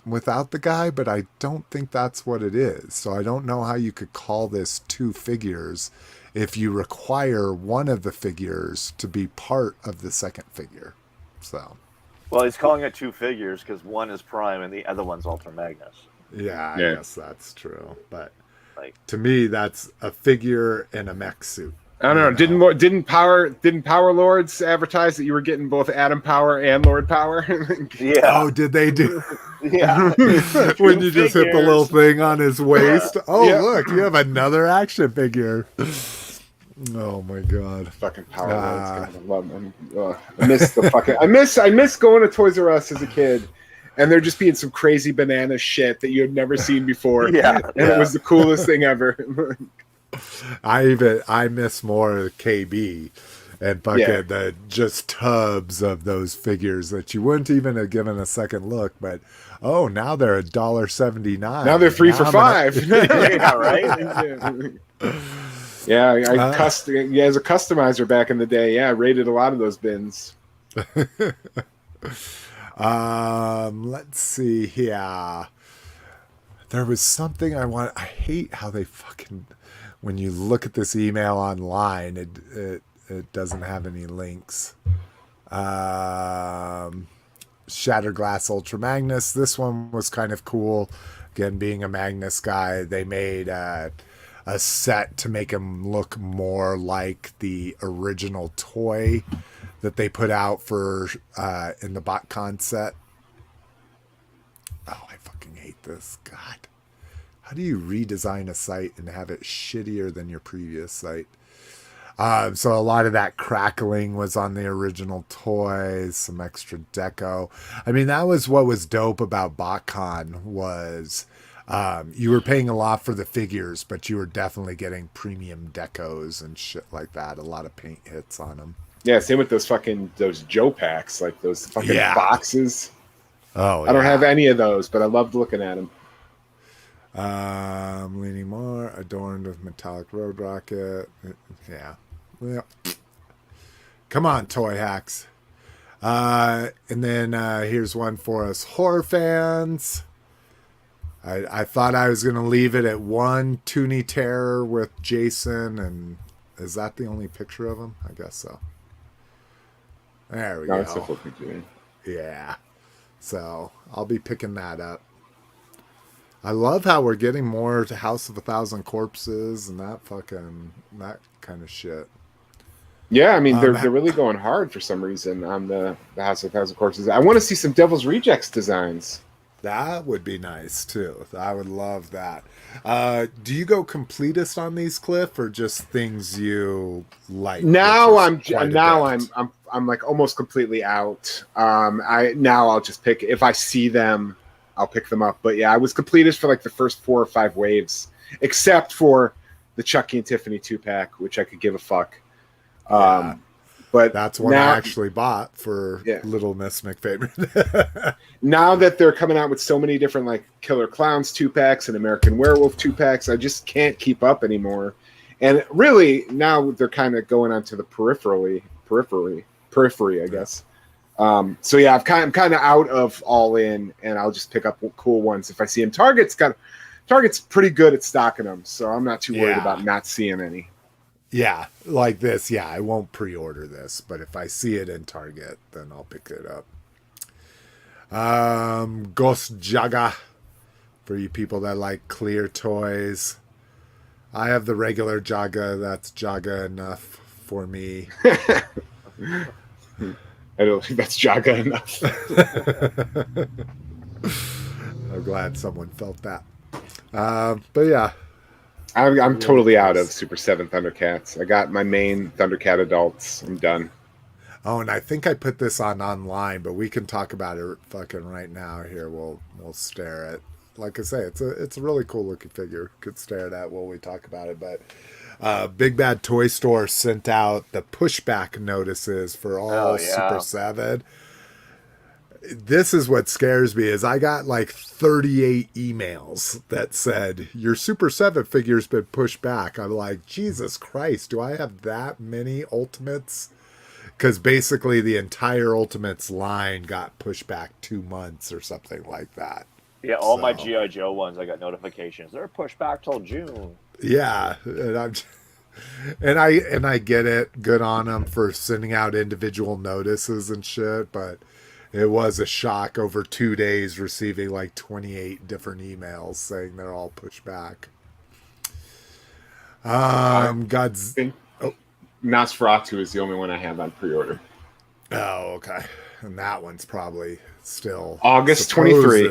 the guy, but I don't think that's what it is. So I don't know how you could call this 2 figures if you require one of the figures to be part of the second figure. So, well, he's calling it 2 figures because one is Prime and the other one's Ultra Magnus. Yeah, I guess that's true. But to me, that's a figure in a mech suit. I don't know. Didn't Power Lords advertise that you were getting both Atom Power and Lord Power? Yeah. Oh, did they do? Yeah. When you just hit the little thing on his waist. Yeah. Oh, look, you have another action figure. Oh my god. Fucking Power Lords. I love them. I miss the fucking. I miss going to Toys R Us as a kid. And there just being some crazy banana shit that you had never seen before. It was the coolest thing ever. I miss more KB and fucking the just tubs of those figures that you wouldn't even have given a second look, but now they're $1.79. Now they're 3 for $5. Yeah, right. As a customizer back in the day, I rated a lot of those bins. Let's see here. There was something I hate how they fucking, when you look at this email online, it doesn't have any links. Shattered Glass Ultra Magnus. This one was kind of cool. Again, being a Magnus guy, they made a set to make him look more like the original toy that they put out for in the BotCon set. Oh, I fucking hate this. God. How do you redesign a site and have it shittier than your previous site? So a lot of that crackling was on the original toys, some extra deco. I mean, that was what was dope about BotCon was you were paying a lot for the figures, but you were definitely getting premium decos and shit like that. A lot of paint hits on them. Yeah, same with those Joe packs, like those fucking boxes. Oh, I don't have any of those, but I loved looking at them. Leaning more, adorned with metallic road rocket. Yeah. Well, come on, Toyhax. And then here's one for us horror fans. I thought I was going to leave it at one Toony Terror with Jason, and is that the only picture of him? I guess so. There we go. That's a full picture. Yeah. So I'll be picking that up. I love how we're getting more to House of 1,000 Corpses and that kind of shit. Yeah, I mean they're really going hard for some reason on the House of 1,000 Corpses. I want to see some Devil's Rejects designs. That would be nice too. I would love that. Do you go completist on these, Cliff, or just things you like? Now I'm I'm like almost completely out. I'll just pick if I see them, I'll pick them up. But yeah, I was completist for like the first 4 or 5 waves, except for the Chucky and Tiffany 2-pack, which I could give a fuck. Yeah. But that's one I actually bought for Little Miss McFavorite. Now that they're coming out with so many different like Killer Clowns 2-packs and American Werewolf 2-packs, I just can't keep up anymore. And really, now they're kind of going onto the periphery, I guess. So yeah, I'm kind of out of all in, and I'll just pick up cool ones if I see them. Target's pretty good at stocking them, so I'm not too worried about not seeing any. Yeah, like this. Yeah, I won't pre-order this, but if I see it in Target, then I'll pick it up. Ghost Jaga, for you people that like clear toys. I have the regular Jaga. That's Jaga enough for me. I don't think that's Jaga enough. I'm glad someone felt that. But yeah. I'm totally out of Super 7 Thundercats. I got my main Thundercat adults. I'm done. Oh, and I think I put this on online, but we can talk about it fucking right now. Here, we'll stare at. Like I say, it's a really cool looking figure. Could stare at it while we talk about it. But Big Bad Toy Store sent out the pushback notices for all Super 7. This is what scares me is I got like 38 emails that said your Super 7 figure's been pushed back. I'm like, Jesus Christ, do I have that many Ultimates? Because basically the entire Ultimates line got pushed back 2 months or something like that. Yeah, all my G.I. Joe ones, I got notifications. They're pushed back till June. Yeah, and I get it. Good on them for sending out individual notices and shit, but it was a shock over 2 days receiving like 28 different emails saying they're all pushed back. Nosferatu is the only one I have on pre-order. Oh, okay. And that one's probably still August 23.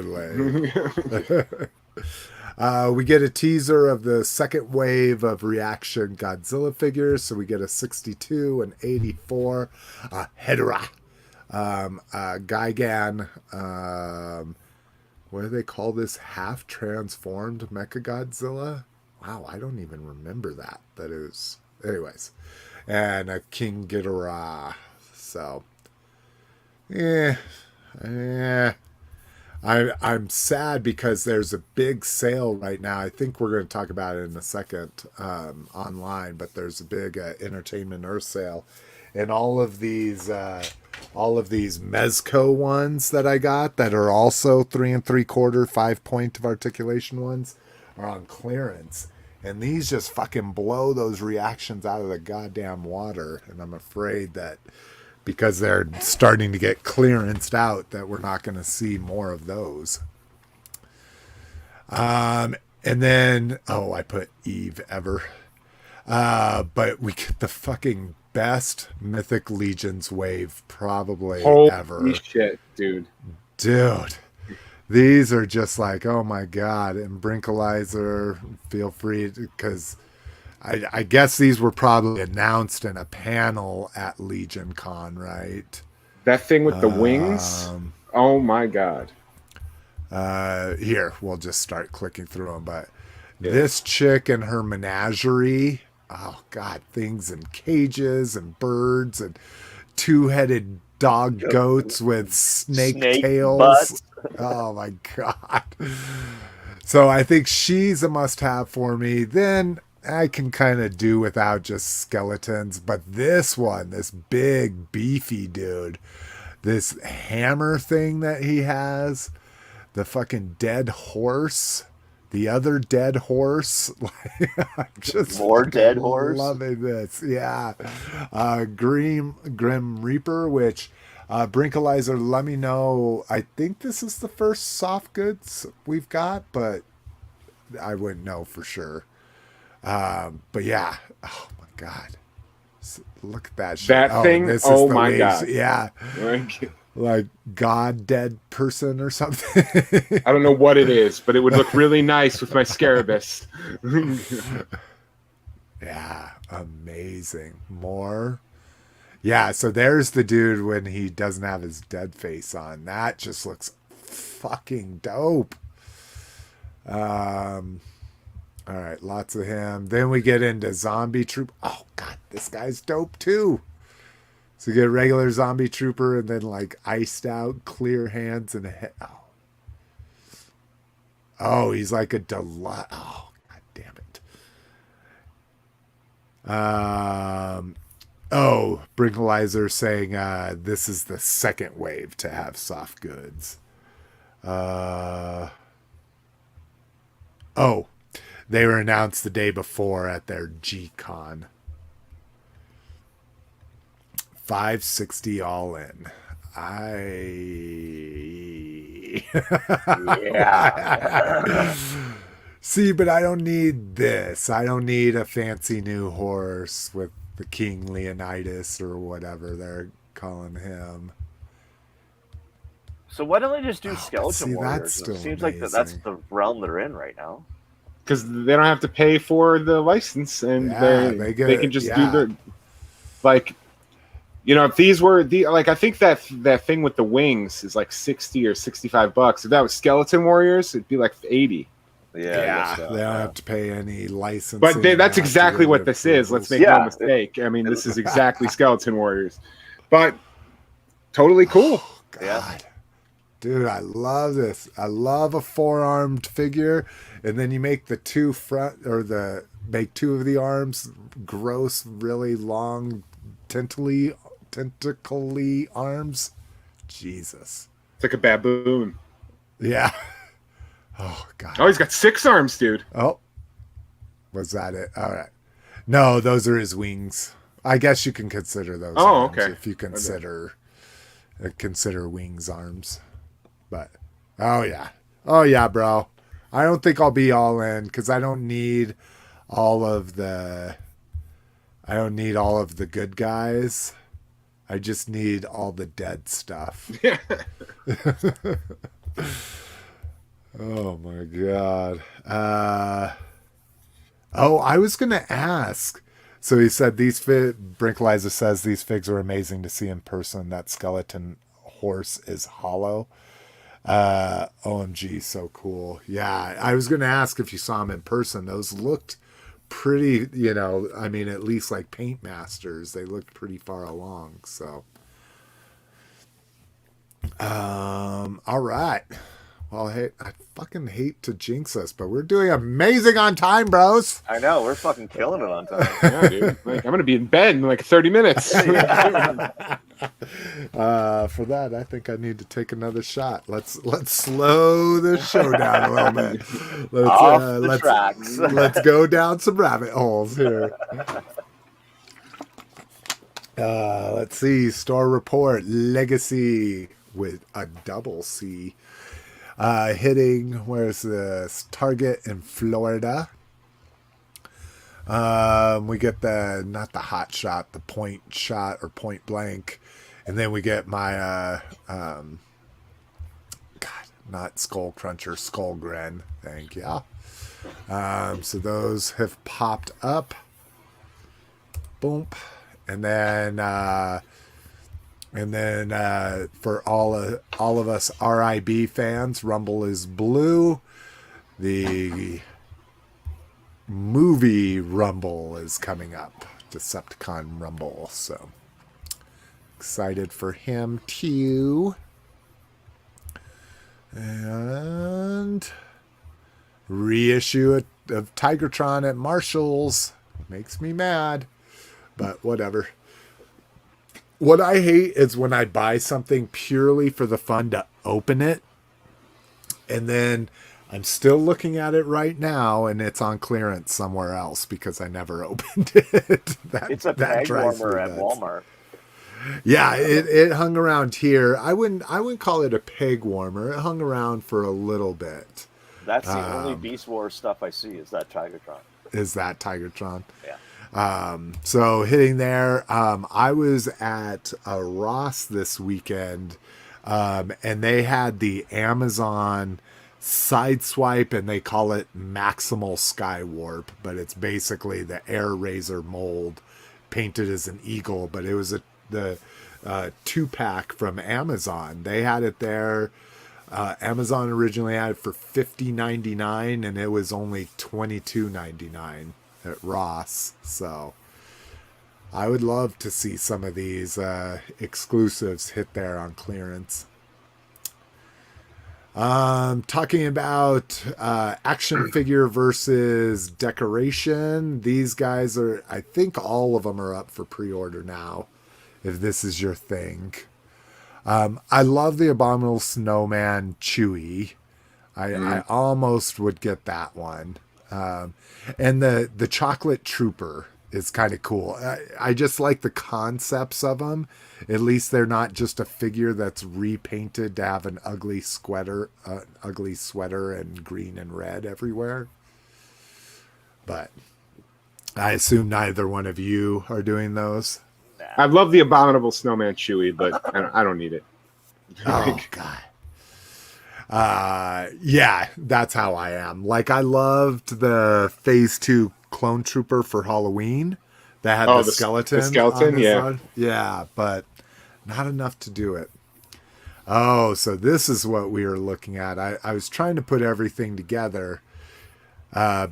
We get a teaser of the second wave of reaction Godzilla figures. So we get a 62, an 84, a Hedorah, Gigan, what do they call this? Half transformed Mechagodzilla? Wow, I don't even remember that. That is, anyways, and a King Ghidorah. So, I'm sad because there's a big sale right now. I think we're going to talk about it in a second online, but there's a big Entertainment Earth sale, and all of these Mezco ones that I got that are also 3 3/4, 5 point of articulation ones are on clearance. And these just fucking blow those reactions out of the goddamn water. And I'm afraid that because they're starting to get clearanced out that we're not going to see more of those. And then, I put Eave ever. But we get the fucking best Mythic Legions wave probably ever. Holy shit, dude. Dude. These are just like, oh my God. And Brinkalizer, feel free, because I guess these were probably announced in a panel at Legion Con, right? That thing with the wings? Oh my God. Here, we'll just start clicking through them. But this chick and her menagerie, oh God, things in cages and birds and 2-headed dog goats with snake tails. Butts. Oh my God. So I think she's a must-have for me. Then I can kind of do without just skeletons. But this one, this big, beefy dude, this hammer thing that he has, the fucking dead horse, the other dead horse. I'm just more dead horse. Loving this. Yeah. Grim Reaper, which Brinkalizer, let me know. I think this is the first soft goods we've got, but I wouldn't know for sure. But yeah. Oh my God. Look at that shit. That thing. Oh my God. Yeah. like god dead person or something. I don't know what it is, but it would look really nice with my Scarabus. Yeah, amazing. More. Yeah, so there's the dude when he doesn't have his dead face on. That just looks fucking dope. All right, lots of him. Then we get into Zombie Troop. Oh god, this guy's dope too. So you get a regular Zombie Trooper and then like iced out, clear hands and a head. Oh, he's like a delight. Oh, god damn it. Brinkalizer saying this is the second wave to have soft goods. They were announced the day before at their G-Con. $560 all in. Yeah. See, but I don't need this. I don't need a fancy new horse with the King Leonidas or whatever they're calling him. So why don't they just do but Skeleton see, Warriors? that's It still seems like that's amazing. the realm they're in right now. Because they don't have to pay for the license, and Yeah, they get can it, just yeah. do their, like, you know, if these were like, I think that thing with the wings is like $60 or $65. If that was Skeleton Warriors, it'd be like 80. Yeah, I Yeah, guess so, they don't yeah. have to pay any licensing. But that's they don't have to exactly get what this is. Let's make Yeah. no mistake. I mean, this is exactly Skeleton Warriors, but totally cool. God. Yeah. Dude, I love this. I love a four-armed figure, and then you make the two front make two of the arms gross, really long, tentacly arms. Jesus. It's like a baboon. Yeah. Oh god. Oh, he's got 6 arms, dude. Oh. Was that it? All right. No, those are his wings. I guess you can consider those arms okay. if you consider wings arms. But oh yeah, bro. I don't think I'll be all in because I don't need all of the good guys. I just need all the dead stuff. Oh my god. I was gonna ask. So he said Brinkalizer says these figs are amazing to see in person. That skeleton horse is hollow. OMG, so cool. Yeah, I was gonna ask if you saw them in person. Those looked pretty, I mean, at least like Paint Masters, they looked pretty far along. So all right. Well, hey, I fucking hate to jinx us, but we're doing amazing on time, bros. I know, we're fucking killing it on time. Yeah, dude. Like, I'm gonna be in bed in like 30 minutes. For that, I think I need to take another shot. Let's slow the show down a little bit. Let's go down some rabbit holes here. Let's see. Store report. Legaccy with a double C. Hitting, where's this? Target in Florida. We get not the hot shot, the point shot or point blank. And then we get my, not Skull Cruncher, Skull Grin. Thank you. So those have popped up. Boom. And then for all of us RIB fans, Rumble is blue. The movie Rumble is coming up. Decepticon Rumble. So excited for him too. And reissue of Tigatron at Marshall's. Makes me mad. But whatever. What I hate is when I buy something purely for the fun to open it, and then I'm still looking at it right now, and it's on clearance somewhere else because I never opened it. It's a peg warmer at Walmart. Yeah, it hung around here. I wouldn't call it a peg warmer. It hung around for a little bit. That's the only Beast Wars stuff I see is that Tigatron. Is that Tigatron? Yeah. So hitting there, I was at Ross this weekend, and they had the Amazon Sideswipe, and they call it Maximal Sky Warp, but it's basically the Air Razor mold painted as an eagle, but it was the 2-pack from Amazon. They had it there. Amazon originally had it for $50.99, and it was only $22.99 at Ross. So I would love to see some of these exclusives hit there on clearance. Talking about action figure versus decoration. These guys are, I think all of them are up for pre-order now, if this is your thing. I love the Abominable Snowman Chewy. I almost would get that one. And the Chocolate Trooper is kind of cool. I just like the concepts of them. At least they're not just a figure that's repainted to have an ugly sweater and green and red everywhere. But I assume neither one of you are doing those. I love the Abominable Snowman Chewy, but I don't need it. Oh God. Yeah, that's how I am. Like, I loved the Phase 2 Clone Trooper for Halloween that had the skeleton. The skeleton, yeah. Yeah, but not enough to do it. Oh, so this is what we were looking at. I was trying to put everything together.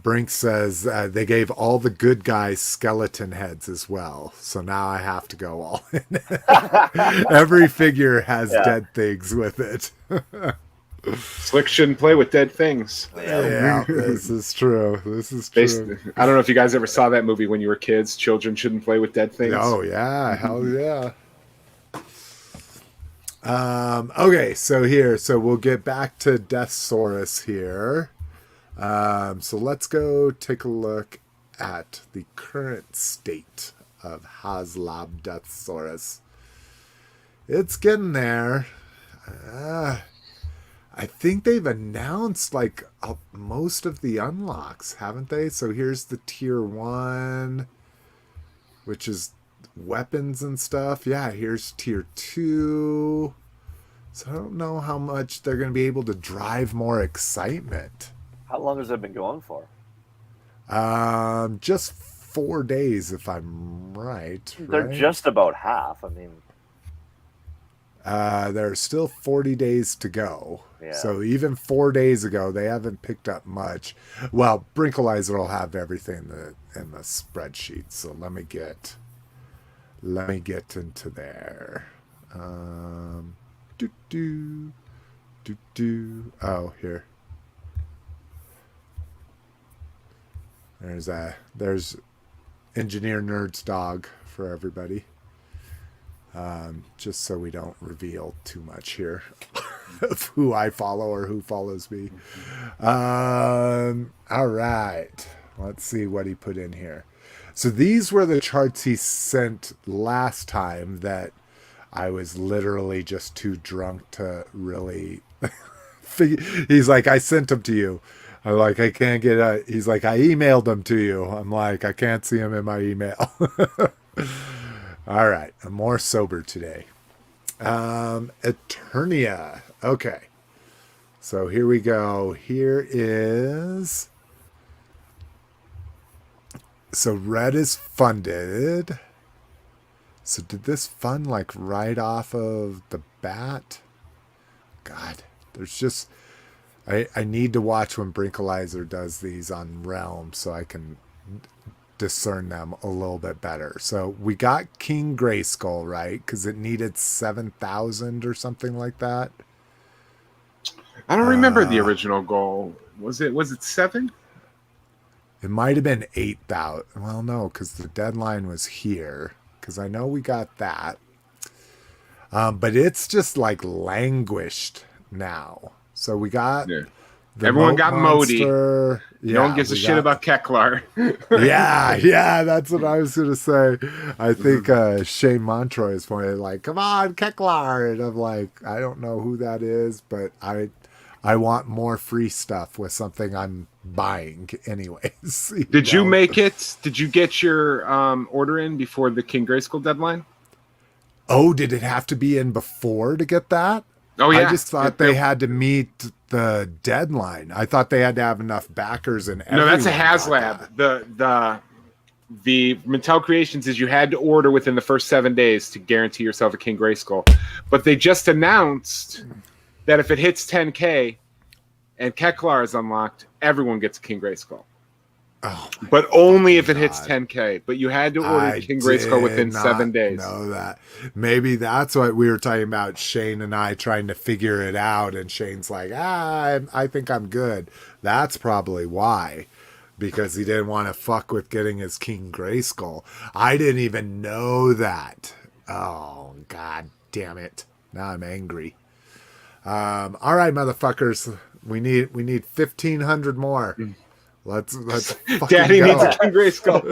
Brink says they gave all the good guys skeleton heads as well. So now I have to go all in. Every figure has dead things with it. Slick shouldn't play with dead things. Yeah, this is true. This is true. I don't know if you guys ever saw that movie when you were kids. Children shouldn't play with dead things. Oh yeah, hell yeah. Okay, so we'll get back to Deathsaurus here. So let's go take a look at the current state of HasLab Deathsaurus. It's getting there. I think they've announced like most of the unlocks, haven't they? So here's the tier 1, which is weapons and stuff. Yeah, here's tier 2. So I don't know how much they're going to be able to drive more excitement. How long has it been going for? Just 4 days, if I'm right. They're just about half. I mean, there's still 40 days to go. Yeah. So even 4 days ago, they haven't picked up much. Well, Brinkalizer will have everything in the spreadsheet. So let me get into there. Oh, here. There's Engineer Nerd's dog for everybody. Just so we don't reveal too much here of who I follow or who follows me. All right. Let's see what he put in here. So these were the charts he sent last time that I was literally just too drunk to really figure. He's like, I sent them to you. I'm like, I can't get he's like, I emailed them to you. I'm like, I can't see them in my email. All right. I'm more sober today. Eternia. Okay. So here we go. Here is... So red is funded. So did this fund like right off of the bat? God, there's just... I need to watch when Brinkalizer does these on Realm so I can discern them a little bit better. So we got King Grayskull, right? Because it needed 7,000 or something like that. I don't remember the original goal. Was it 7? It might have been 8,000. Well, no, because the deadline was here. Because I know we got that. But it's just like languished now. So we got everyone got Modi. Yeah, no one gives a shit about Keklar. yeah, that's what I was gonna say. I think Shane Montroy is pointing like, "Come on, Keklar," and I'm like, I don't know who that is, but I I want more free stuff with something I'm buying anyways. Did you make it? Did you get your order in before the King Grayskull deadline? Oh, did it have to be in before to get that? Oh, yeah. I just thought they had to meet the deadline. I thought they had to have enough backers and No, that's a HasLab. The Mattel Creations is you had to order within the first 7 days to guarantee yourself a King Grayskull. But they just announced that if it hits 10K and Keklar is unlocked, everyone gets a King Grayskull. Oh, but only if it hits 10K. But you had to order King Grayskull within 7 days. Know that. Maybe that's what we were talking about. Shane and I trying to figure it out, and Shane's like, I think I'm good. That's probably why, because he didn't want to fuck with getting his King Grayskull. I didn't even know that. Oh, god damn it! Now I'm angry. All right, motherfuckers. We need 1,500 more. Let's Daddy go. needs a King Grayskull.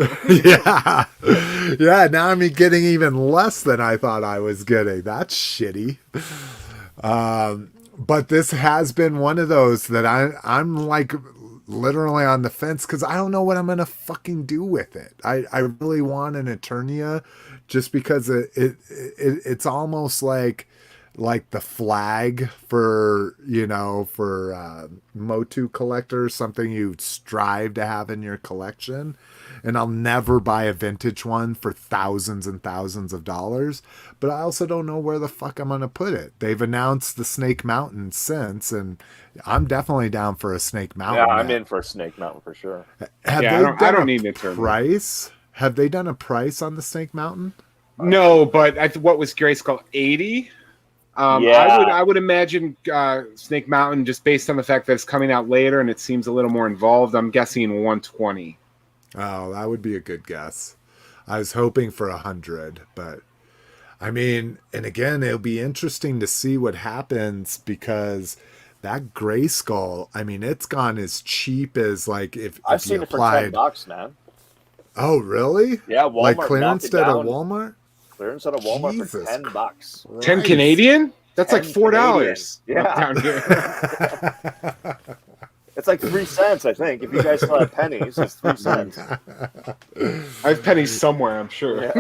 yeah. Now I'm getting even less than I thought I was getting. That's shitty. But this has been one of those that I'm like literally on the fence because I don't know what I'm gonna fucking do with it. I really want an Eternia just because it's almost like the flag for MOTU collectors, something you strive to have in your collection. And I'll never buy a vintage one for thousands and thousands of dollars, but I also don't know where the fuck I'm going to put it. They've announced the Snake Mountain since, and I'm definitely down for a Snake Mountain. Yeah, I'm in for a Snake Mountain for sure. I don't need a price. Have they done a price on the Snake Mountain? No, but what was Grayskull 80? I would imagine Snake Mountain, just based on the fact that it's coming out later and it seems a little more involved. I'm guessing 120. Oh, that would be a good guess. I was hoping for 100, but I mean, and again, it'll be interesting to see what happens because that Grayskull, I mean, it's gone as cheap as like if I've seen it for $10, man. Oh, really? Yeah, Walmart like clearance at Walmart. Clearance at a Walmart Jesus for $10. Christ. 10 Canadian? That's like $4. Yeah. Down here. It's like 3 cents, I think. If you guys still have pennies, it's 3 cents. I have pennies somewhere, I'm sure. Yeah.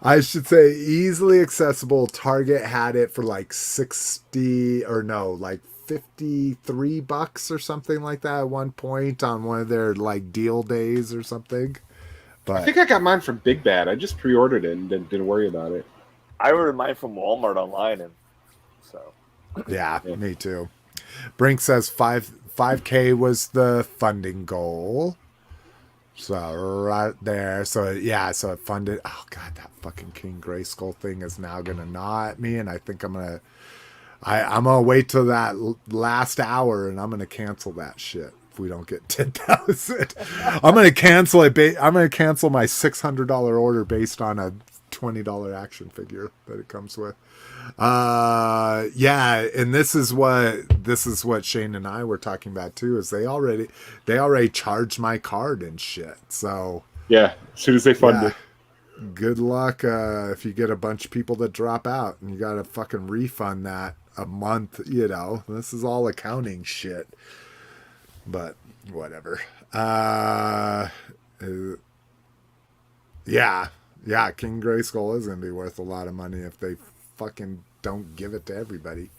I should say easily accessible. Target had it for like 60 or no, like $53 or something like that at one point on one of their like deal days or something. But I think I got mine from Big Bad. I just pre-ordered it and didn't worry about it. I ordered mine from Walmart online, and so yeah, me too. Brink says 5K was the funding goal. So right there. So yeah, so it funded. Oh god, that fucking King Grayskull thing is now gonna gnaw at me, and I think I'm gonna wait till that last hour, and I'm gonna cancel that shit. If we don't get 10,000, I'm gonna cancel it. I'm gonna cancel my $600 order based on a $20 action figure that it comes with. Yeah, and this is what Shane and I were talking about too. Is they already charged my card and shit. So yeah, as soon as they fund it. Good luck if you get a bunch of people that drop out and you got to fucking refund that a month. This is all accounting shit. But whatever. Yeah, King Grayskull is going to be worth a lot of money if they fucking don't give it to everybody.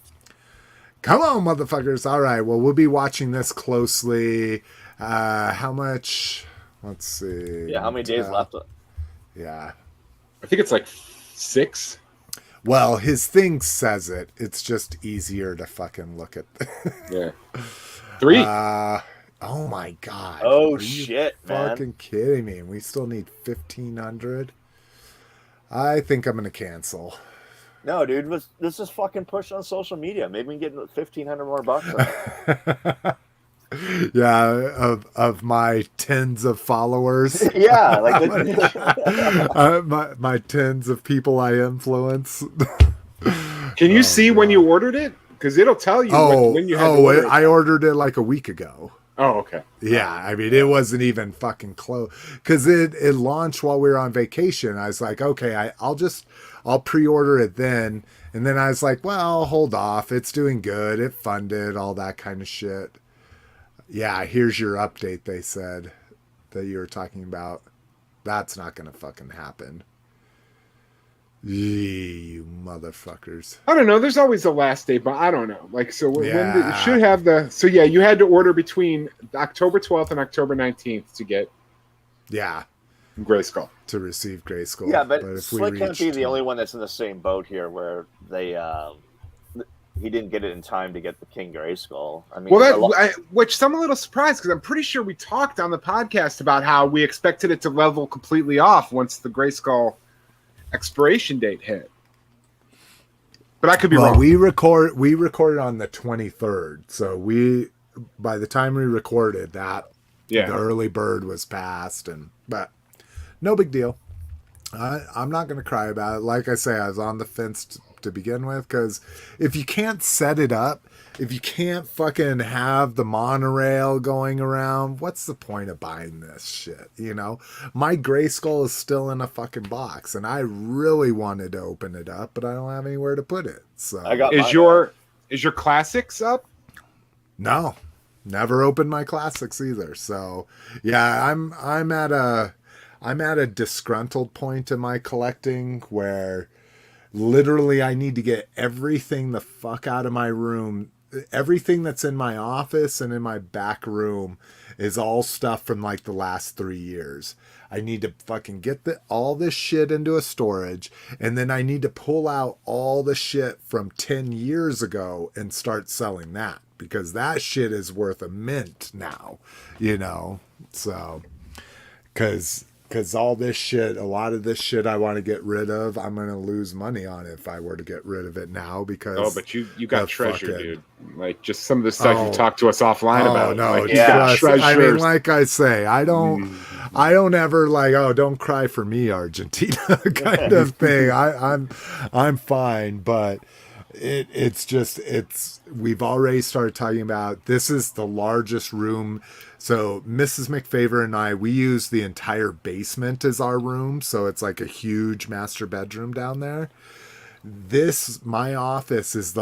Come on, motherfuckers. All right, well, we'll be watching this closely. How much? Let's see. Yeah, how many days left? Yeah. I think it's like 6. Well, his thing says it. It's just easier to fucking look at. Yeah. 3. Oh my god. Oh shit, man. Fucking kidding me. We still need 1,500. I think I'm gonna cancel. No, dude, let's just fucking push on social media. Maybe we can get 1,500 more bucks. Yeah, of my tens of followers. Yeah, like my tens of people I influence. Can you see when you ordered it? Because it'll tell you when you had to order it. I ordered it like a week ago. Oh, okay. Yeah, I mean, it wasn't even fucking close because it launched while we were on vacation. I was like, okay, I'll pre-order it then, and then I was like, well, hold off. It's doing good. It funded all that kind of shit. Yeah, here's your update. They said that you were talking about. That's not gonna fucking happen. Yee, you motherfuckers. I don't know. There's always a last date, but I don't know. Like, so Yeah. it should have the. So yeah, you had to order between October 12th and October 19th to get Yeah, Grayskull. to receive Grayskull. Yeah, but if Slick can't be the only one that's in the same boat here, where he didn't get it in time to get the King Grayskull. I mean, which I'm a little surprised because I'm pretty sure we talked on the podcast about how we expected it to level completely off once the Grayskull expiration date hit. But I could be wrong. We recorded on the 23rd, so by the time we recorded that, the early bird was passed, but no big deal. I'm not going to cry about it. Like I say, I was on the fence to begin with, because if you can't set it up, if you can't fucking have the monorail going around, what's the point of buying this shit? You know, my Grayskull is still in a fucking box, and I really wanted to open it up, but I don't have anywhere to put it. So is your classics up? No, never opened my classics either. So yeah, I'm at a disgruntled point in my collecting where literally I need to get everything the fuck out of my room. Everything that's in my office and in my back room is all stuff from like the last 3 years. I need to fucking get all this shit into a storage, and then I need to pull out all the shit from 10 years ago and start selling that, because that shit is worth a mint now, you know? So, because all this shit, a lot of this shit I want to get rid of, I'm going to lose money on it if I were to get rid of it now, because... Oh, but you got treasure, dude. Like, just some of the stuff you talked to us offline about. No, like, I mean, like I say, I don't ever like, oh, don't cry for me, Argentina, kind of thing. I'm fine, but we've already started talking about, this is the largest room. So Mrs. McFavor and I, we use the entire basement as our room. So it's like a huge master bedroom down there. My office is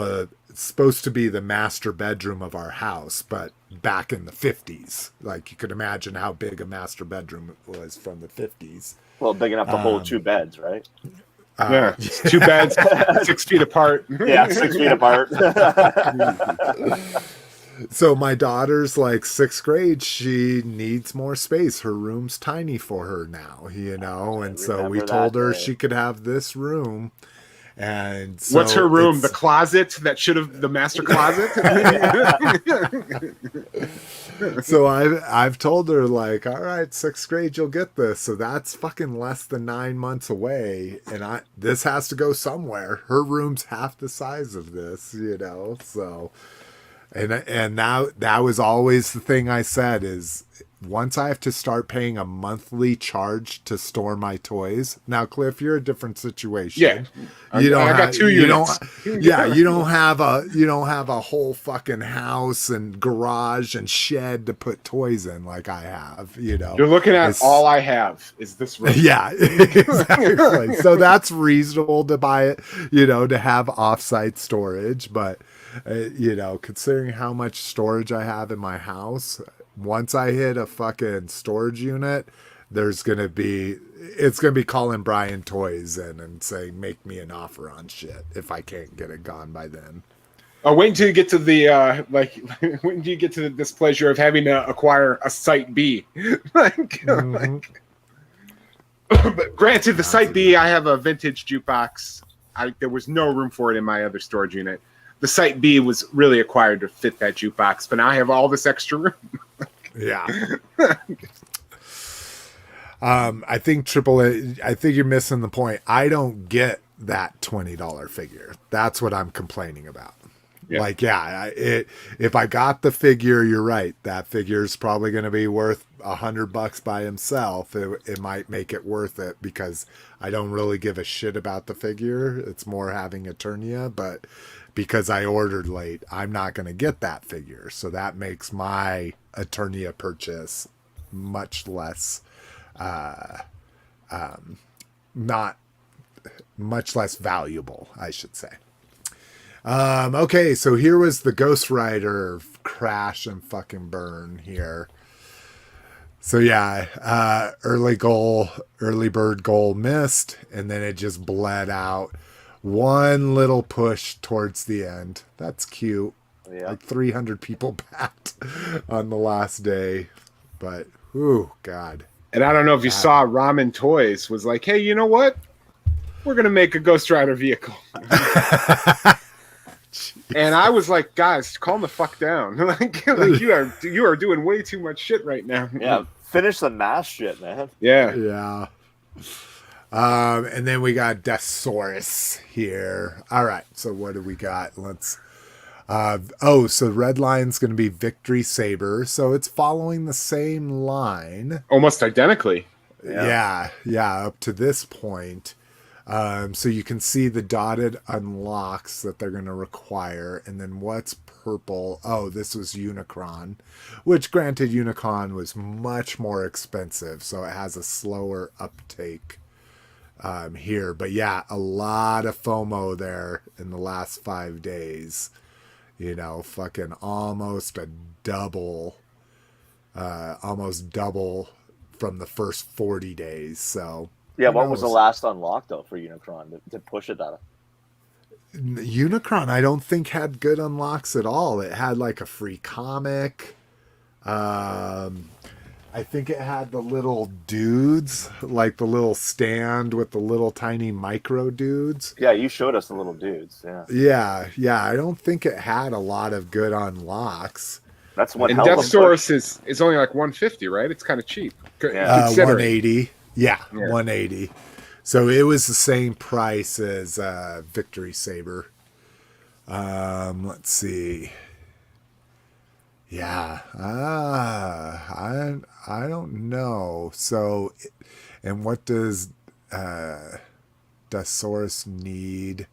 supposed to be the master bedroom of our house, but back in the 50s. Like, you could imagine how big a master bedroom was from the 50s. Well, big enough to hold 2 beds, right? Yeah, 2 beds, 6 feet apart. Yeah, 6 feet apart. So my daughter's like 6th grade. She needs more space. Her room's tiny for her now, you know? And so we told her she could have this room. And so what's her room? The closet that should have the master closet. So I've told her, like, all right, 6th grade, you'll get this. So that's fucking less than 9 months away, and this has to go somewhere. Her room's half the size of this, you know. So, and now that was always the thing I said is, once I have to start paying a monthly charge to store my toys. Now, Cliff, you're a different situation. Yeah, I got 2 units. You don't have a whole fucking house and garage and shed to put toys in like I have. You know, you're looking at all I have is this room. Yeah, exactly. So that's reasonable to buy it. You know, to have offsite storage, but you know, considering how much storage I have in my house. Once I hit a fucking storage unit, it's gonna be calling Brian Toys in and saying, make me an offer on shit if I can't get it gone by then. Oh, wait until you get to the wait until you get to the displeasure of having to acquire a Site B. But granted, the Site B, I have a vintage jukebox. There was no room for it in my other storage unit. The Site B was really acquired to fit that jukebox, but now I have all this extra room. Yeah. I think AAA, I think you're missing the point. I don't get that $20 figure. That's what I'm complaining about. Yeah. Like, if I got the figure, you're right. That figure is probably going to be worth $100 by himself. It might make it worth it because I don't really give a shit about the figure. It's more having Eternia, but because I ordered late, I'm not going to get that figure. So that makes my Eternia purchase much less, not much less valuable, I should say. Okay, so here was the Ghost Rider crash and fucking burn here. So yeah, early bird goal missed, and then it just bled out. One little push towards the end. That's cute. Yeah. Like 300 people backed on the last day. But, ooh, God. And I don't know if you saw Ramen Toys was like, hey, you know what? We're going to make a Ghost Rider vehicle. And I was like, guys, calm the fuck down. like you are doing way too much shit right now. Yeah, finish the mass shit, man. Yeah. Yeah. And then we got Deathsaurus here. All right, so what do we got? Let's. So Red Line's going to be Victory Saber. So it's following the same line. Almost identically. Yeah, up to this point. So you can see the dotted unlocks that they're going to require. And then what's purple? Oh, this was Unicron, which granted Unicron was much more expensive. So it has a slower uptake here. But yeah, a lot of FOMO there in the last 5 days. You know, fucking almost double from the first 40 days. So yeah, what was the last unlock though for Unicron to push it that? Unicron, I don't think had good unlocks at all. It had like a free comic. I think it had the little dudes, like the little stand with the little tiny micro dudes. Yeah, you showed us the little dudes. Yeah. Yeah. I don't think it had a lot of good unlocks. That's what. And Deathsaurus is only like 150, right? It's kind of cheap. Yeah. 180. Yeah, 180. So it was the same price as Victory Saber. Let's see. Yeah. I don't know. So, and what does Deathsaurus need?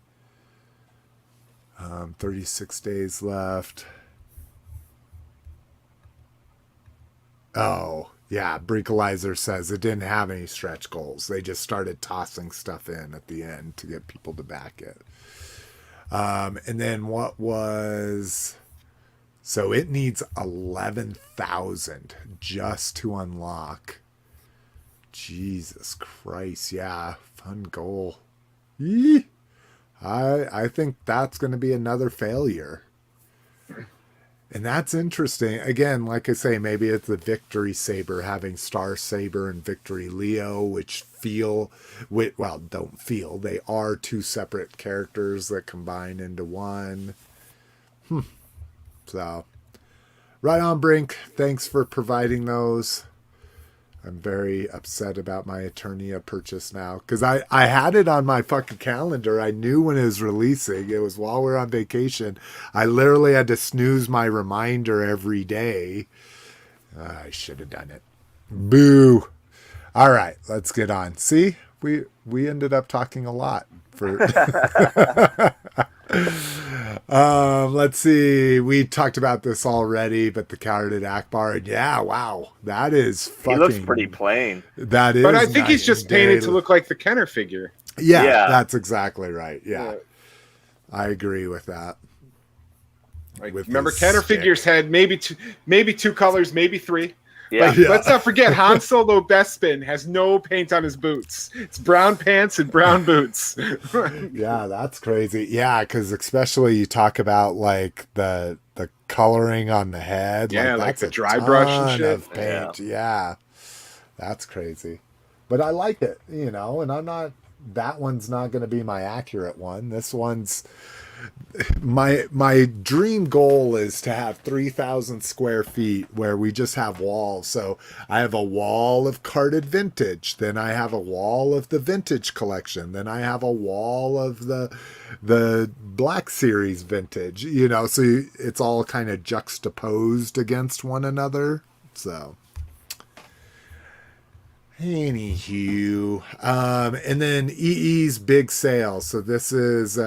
36 days left. Oh, yeah. Brinkalizer says it didn't have any stretch goals. They just started tossing stuff in at the end to get people to back it. And then what was... So it needs 11,000 just to unlock. Jesus Christ. Yeah. Fun goal. Yee. I think that's going to be another failure. And that's interesting. Again, like I say, maybe it's the Victory Saber having Star Saber and Victory Leo, which don't feel. They are two separate characters that combine into one. So, right on, Brink. Thanks for providing those. I'm very upset about my Eternia purchase now. Because I had it on my fucking calendar. I knew when it was releasing. It was while we were on vacation. I literally had to snooze my reminder every day. I should have done it. Boo. All right, let's get on. See? We ended up talking a lot. Let's see. We talked about this already, but the carded Ackbar, and yeah, wow, that is fucking. He looks pretty plain. That is, but I think he's just painted to look like the Kenner figure. Yeah, that's exactly right. Yeah, I agree with that. Like, remember, Kenner figures had maybe two colors, maybe three. Yeah. Like, let's not forget, Han Solo Bespin has no paint on his boots. It's brown pants and brown boots. Yeah, that's crazy. Yeah, because especially you talk about like the coloring on the head. Yeah, like that's the dry brush and shit. Of paint. Yeah, that's crazy. But I like it, and I'm not. That one's not going to be my accurate one. This one's. My dream goal is to have 3,000 square feet where we just have walls. So I have a wall of carded vintage, then I have a wall of the vintage collection, then I have a wall of the Black Series vintage, so it's all kind of juxtaposed against one another. So anywho, and then EE's Big Sale. So this is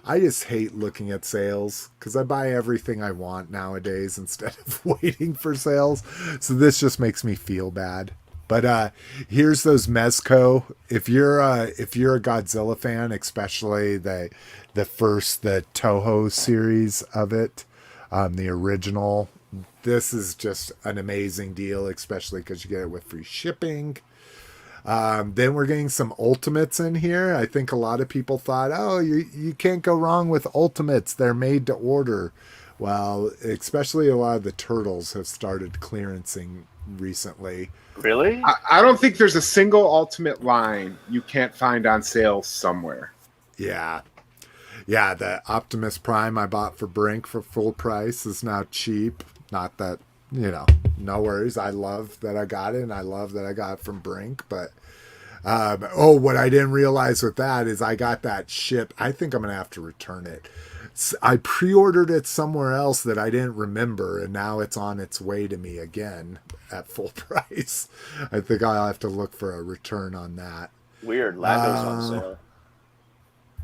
I just hate looking at sales because I buy everything I want nowadays instead of waiting for sales. So this just makes me feel bad. But here's those Mezco. If you're a Godzilla fan, especially the Toho series of it, the original, this is just an amazing deal, especially because you get it with free shipping. Then we're getting some ultimates in here. I think a lot of people thought, oh, you can't go wrong with ultimates. They're made to order. Well, especially a lot of the turtles have started clearancing recently. Really? I don't think there's a single ultimate line you can't find on sale somewhere. Yeah. Yeah, the Optimus Prime I bought for Brink for full price is now cheap. Not that, no worries. I love that I got it, and I love that I got it from Brink. But, what I didn't realize with that is I got that ship. I think I'm going to have to return it. I pre-ordered it somewhere else that I didn't remember, and now it's on its way to me again at full price. I think I'll have to look for a return on that. Weird. Lando's on sale.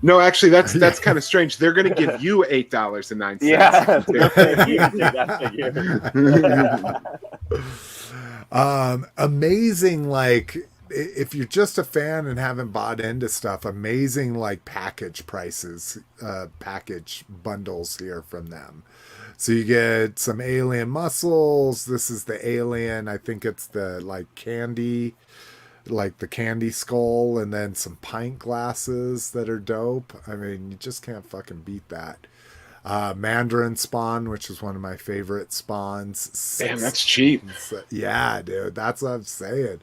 No, actually, that's kind of strange. They're going to give you $8.09. Yeah. Amazing, like, if you're just a fan and haven't bought into stuff, amazing, like, package prices, package bundles here from them. So you get some alien muscles. This is the alien. I think it's the, like, candy, like the candy skull, and then some pint glasses that are dope. I mean, you just can't fucking beat that. Mandarin spawn, which is one of my favorite spawns. Damn, that's cheap. Yeah, dude, that's what I'm saying.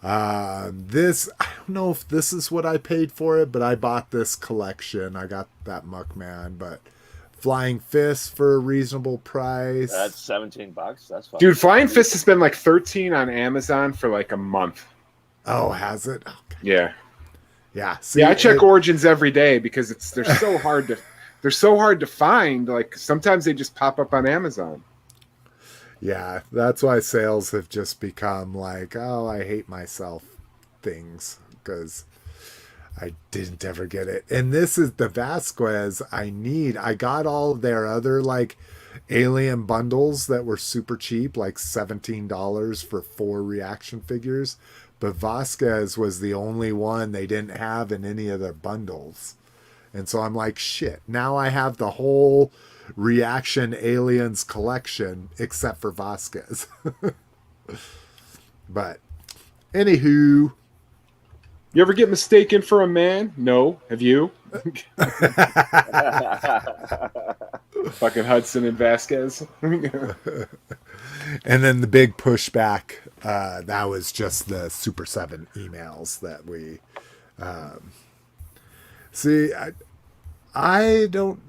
This, I don't know if this is what I paid for it, but I bought this collection. I got that Muckman, but Flying Fist for a reasonable price. That's $17. That's fine. Dude, Flying Fist has been like 13 on Amazon for like a month. Oh, has it? Okay. Yeah. Yeah. See, yeah, I check Origins every day because they're so hard to find. Like sometimes they just pop up on Amazon. Yeah, that's why sales have just become like, oh, I hate myself things because I didn't ever get it. And this is the Vasquez I need. I got all of their other like alien bundles that were super cheap, like $17 for 4 reaction figures. But Vasquez was the only one they didn't have in any of their bundles. And so I'm like, shit, now I have the whole reaction aliens collection except for Vasquez. But anywho, you ever get mistaken for a man? No. Have you? Fucking Hudson and Vasquez. And then the big pushback, that was just the Super 7 emails that we see. I don't.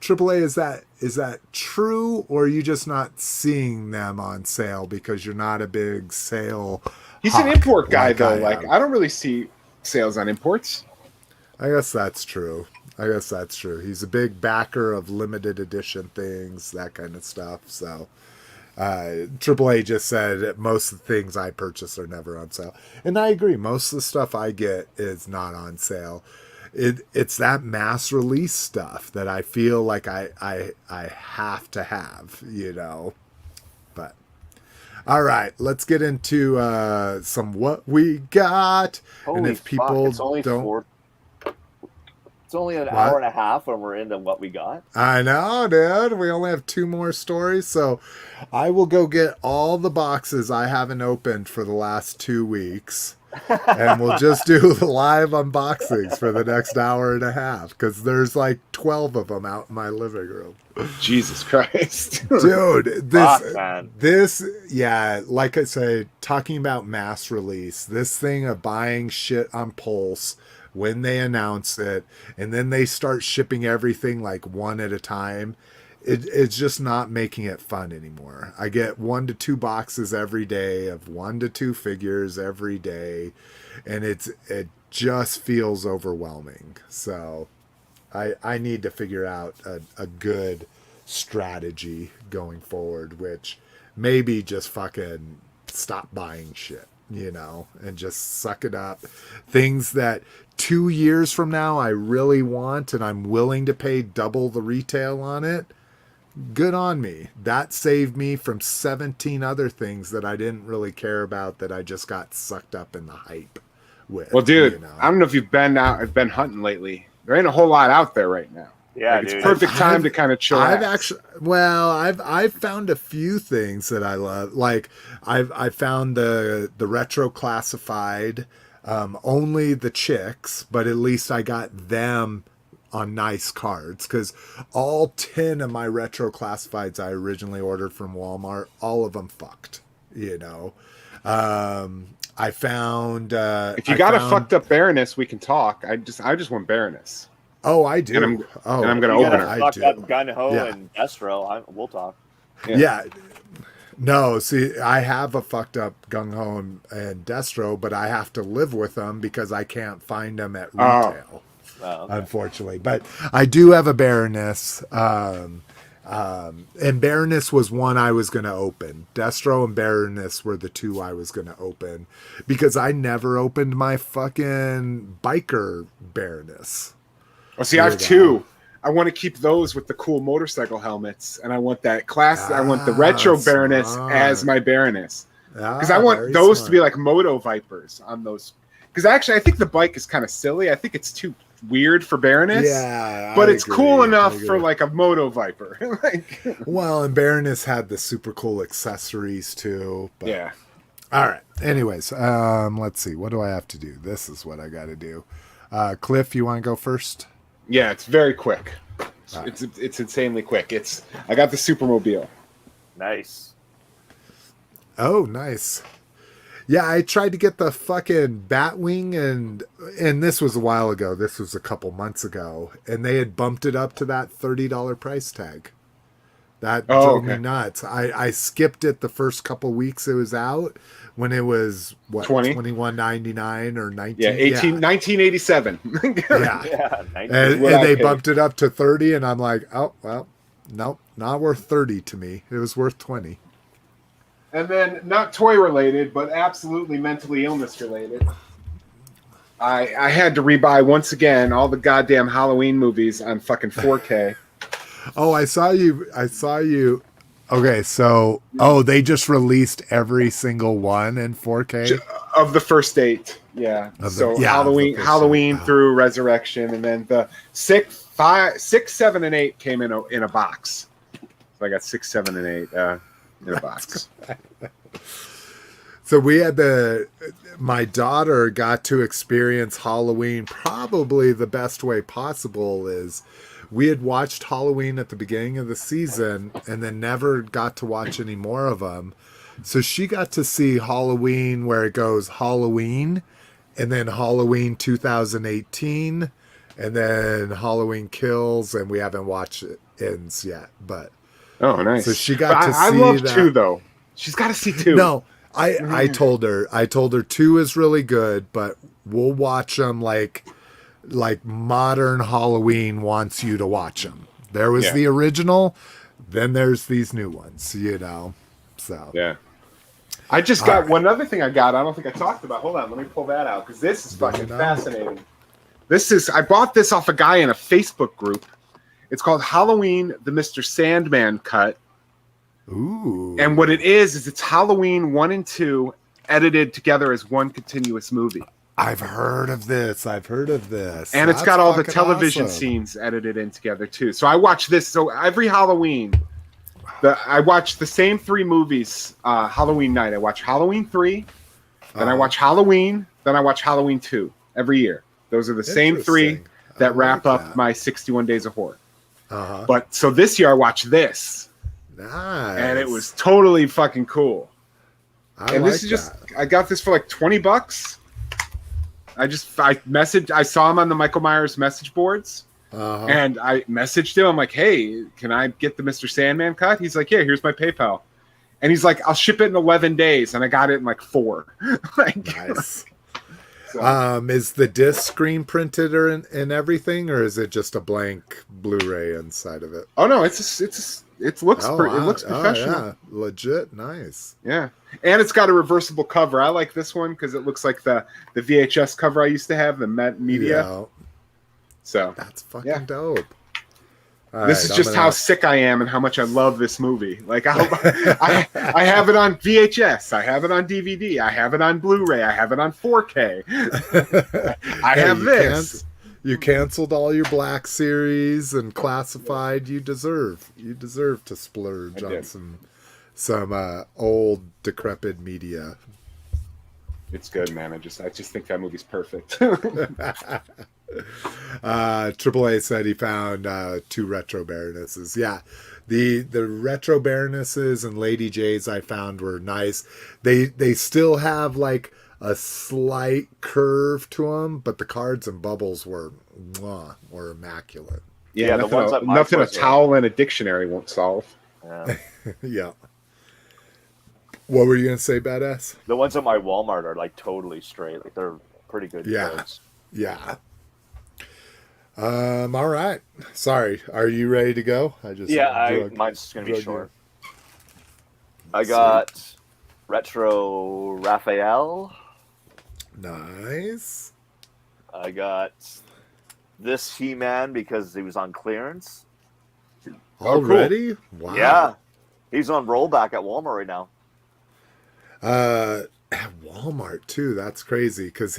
AAA, is that true, or are you just not seeing them on sale because you're not a big sale? He's an import guy, though. Like, I don't really see sales on imports. I guess that's true. He's a big backer of limited edition things, that kind of stuff. So, AAA just said most of the things I purchase are never on sale. And I agree. Most of the stuff I get is not on sale. It's that mass release stuff that I feel like I have to have, But all right, let's get into some what we got. Holy and if people it's only don't, it's only an hour and a half when we're into what we got. I know, dude. We only have 2 more stories, so I will go get all the boxes I haven't opened for the last 2 weeks. And we'll just do live unboxings for the next hour and a half because there's like 12 of them out in my living room. Jesus Christ. Dude, this, yeah, like I say, talking about mass release, this thing of buying shit on Pulse when they announce it and then they start shipping everything like one at a time. It's just not making it fun anymore. I get 1 to 2 boxes every day of 1 to 2 figures every day, and it just feels overwhelming. So I need to figure out a good strategy going forward, which maybe just fucking stop buying shit. you know, and just suck it up. Things that 2 years from now I really want and I'm willing to pay double the retail on it. Good on me. That saved me from 17 other things that I didn't really care about that I just got sucked up in the hype with. Well, dude, you know? I don't know if you've been out. I've been hunting lately. There ain't a whole lot out there right now. Yeah, like, dude. it's perfect time to kind of chill. I've found a few things that I love. Like I found the retro classified, only the chicks, but at least I got them on nice cards, because all 10 of my retro classifieds I originally ordered from Walmart, all of them fucked, you know. I found if you got a fucked up Baroness, we can talk. I just want Baroness. Oh, I do. And I'm gonna open her. I do. Gun Ho and Destro. We'll talk. Yeah. No, see, I have a fucked up Gung Ho and Destro, but I have to live with them because I can't find them at retail, unfortunately. But I do have a Baroness, and Baroness was one I was going to open. Destro and Baroness were the two I was going to open because I never opened my fucking biker Baroness. Well, see, I have two. I want to keep those with the cool motorcycle helmets, and I want that class. I want the retro Baroness as my Baroness, because I want those to be like Moto Vipers on those. Because actually, I think the bike is kind of silly. I think it's too weird for Baroness. Yeah, but it's cool enough for like a Moto Viper. Like, well, and Baroness had the super cool accessories too. But. Yeah. All right. Anyways, let's see. What do I have to do? This is what I got to do. Cliff, you want to go first? Yeah, it's very quick. It's insanely quick. I got the Supermobile. Nice. Oh, nice. Yeah, I tried to get the fucking Batwing, and this was a while ago. This was a couple months ago, and they had bumped it up to that $30 price tag. That drove me nuts. I skipped it the first couple weeks it was out when it was what $21.99 or 1987. Yeah. And they bumped it up to 30, and I'm like, oh well, nope, not worth 30 to me. It was worth 20. And then, not toy related, but absolutely mentally illness related. I had to rebuy once again all the goddamn Halloween movies on fucking 4K. Oh, I saw you. Okay, so they just released every single one in 4K of the first 8. Yeah. Halloween through Resurrection, and then the 6, 7, and 8 came in a box. So I got 6, 7, and 8 in a box. So we had my daughter got to experience Halloween probably the best way possible. Is we had watched Halloween at the beginning of the season and then never got to watch any more of them. So she got to see Halloween where it goes Halloween and then Halloween 2018 and then Halloween Kills, and we haven't watched it ends yet. But nice. So she got to see I love that. 2 though. She's got to see 2. No, I told her 2 is really good, but we'll watch them like modern Halloween wants you to watch them. There was the original, then there's these new ones, you know. So yeah, I just got one other thing I don't think I talked about. Hold on, let me pull that out because this is fucking fascinating. I bought this off a guy in a Facebook group. It's called Halloween the Mr. Sandman Cut. Ooh. And what it is it's Halloween 1 and 2 edited together as one continuous movie. I've heard of this. And it's got all the television scenes edited in together too. So I watch this. So every Halloween, I watch the same 3 movies Halloween night. I watch Halloween 3, then I watch Halloween, then I watch Halloween 2 every year. Those are the same 3 that wrap up my 61 Days of Horror. But so this year I watched this. Nice. And it was totally fucking cool. I got this for like $20. I saw him on the Michael Myers message boards, and I messaged him. I'm like, hey, can I get the Mr. Sandman cut? He's like, yeah, here's my PayPal. And he's like, I'll ship it in 11 days. And I got it in like 4. Nice. Is the disc screen printed or in everything, or is it just a blank Blu-ray inside of it? Oh no, it's It looks professional. Yeah, legit nice. Yeah, and it's got a reversible cover. I like this one because it looks like the VHS cover I used to have, the media. Yeah. So that's fucking dope. This is just how sick I am and how much I love this movie. Like I have it on VHS, I have it on DVD, I have it on Blu-ray, I have it on 4K. I have this. You canceled all your Black Series and Classified. You deserve to splurge on some old decrepit media. It's good, man. I just think that movie's perfect. AAA said he found 2 Retro Baronesses. Yeah, the Retro Baronesses and Lady J's I found were nice. They still have like a slight curve to them, but the cards and bubbles were immaculate. Yeah, nothing a towel and a dictionary won't solve. Yeah. Yeah. What were you gonna say, Badass? The ones at my Walmart are like totally straight. Like they're pretty good. Cards. Yeah. All right. Sorry. Are you ready to go? Mine's gonna be short. I got Retro Raphael. Nice. I got this He-Man because he was on clearance. Already? Cool. Wow. Yeah. He's on rollback at Walmart right now. At Walmart too. That's crazy because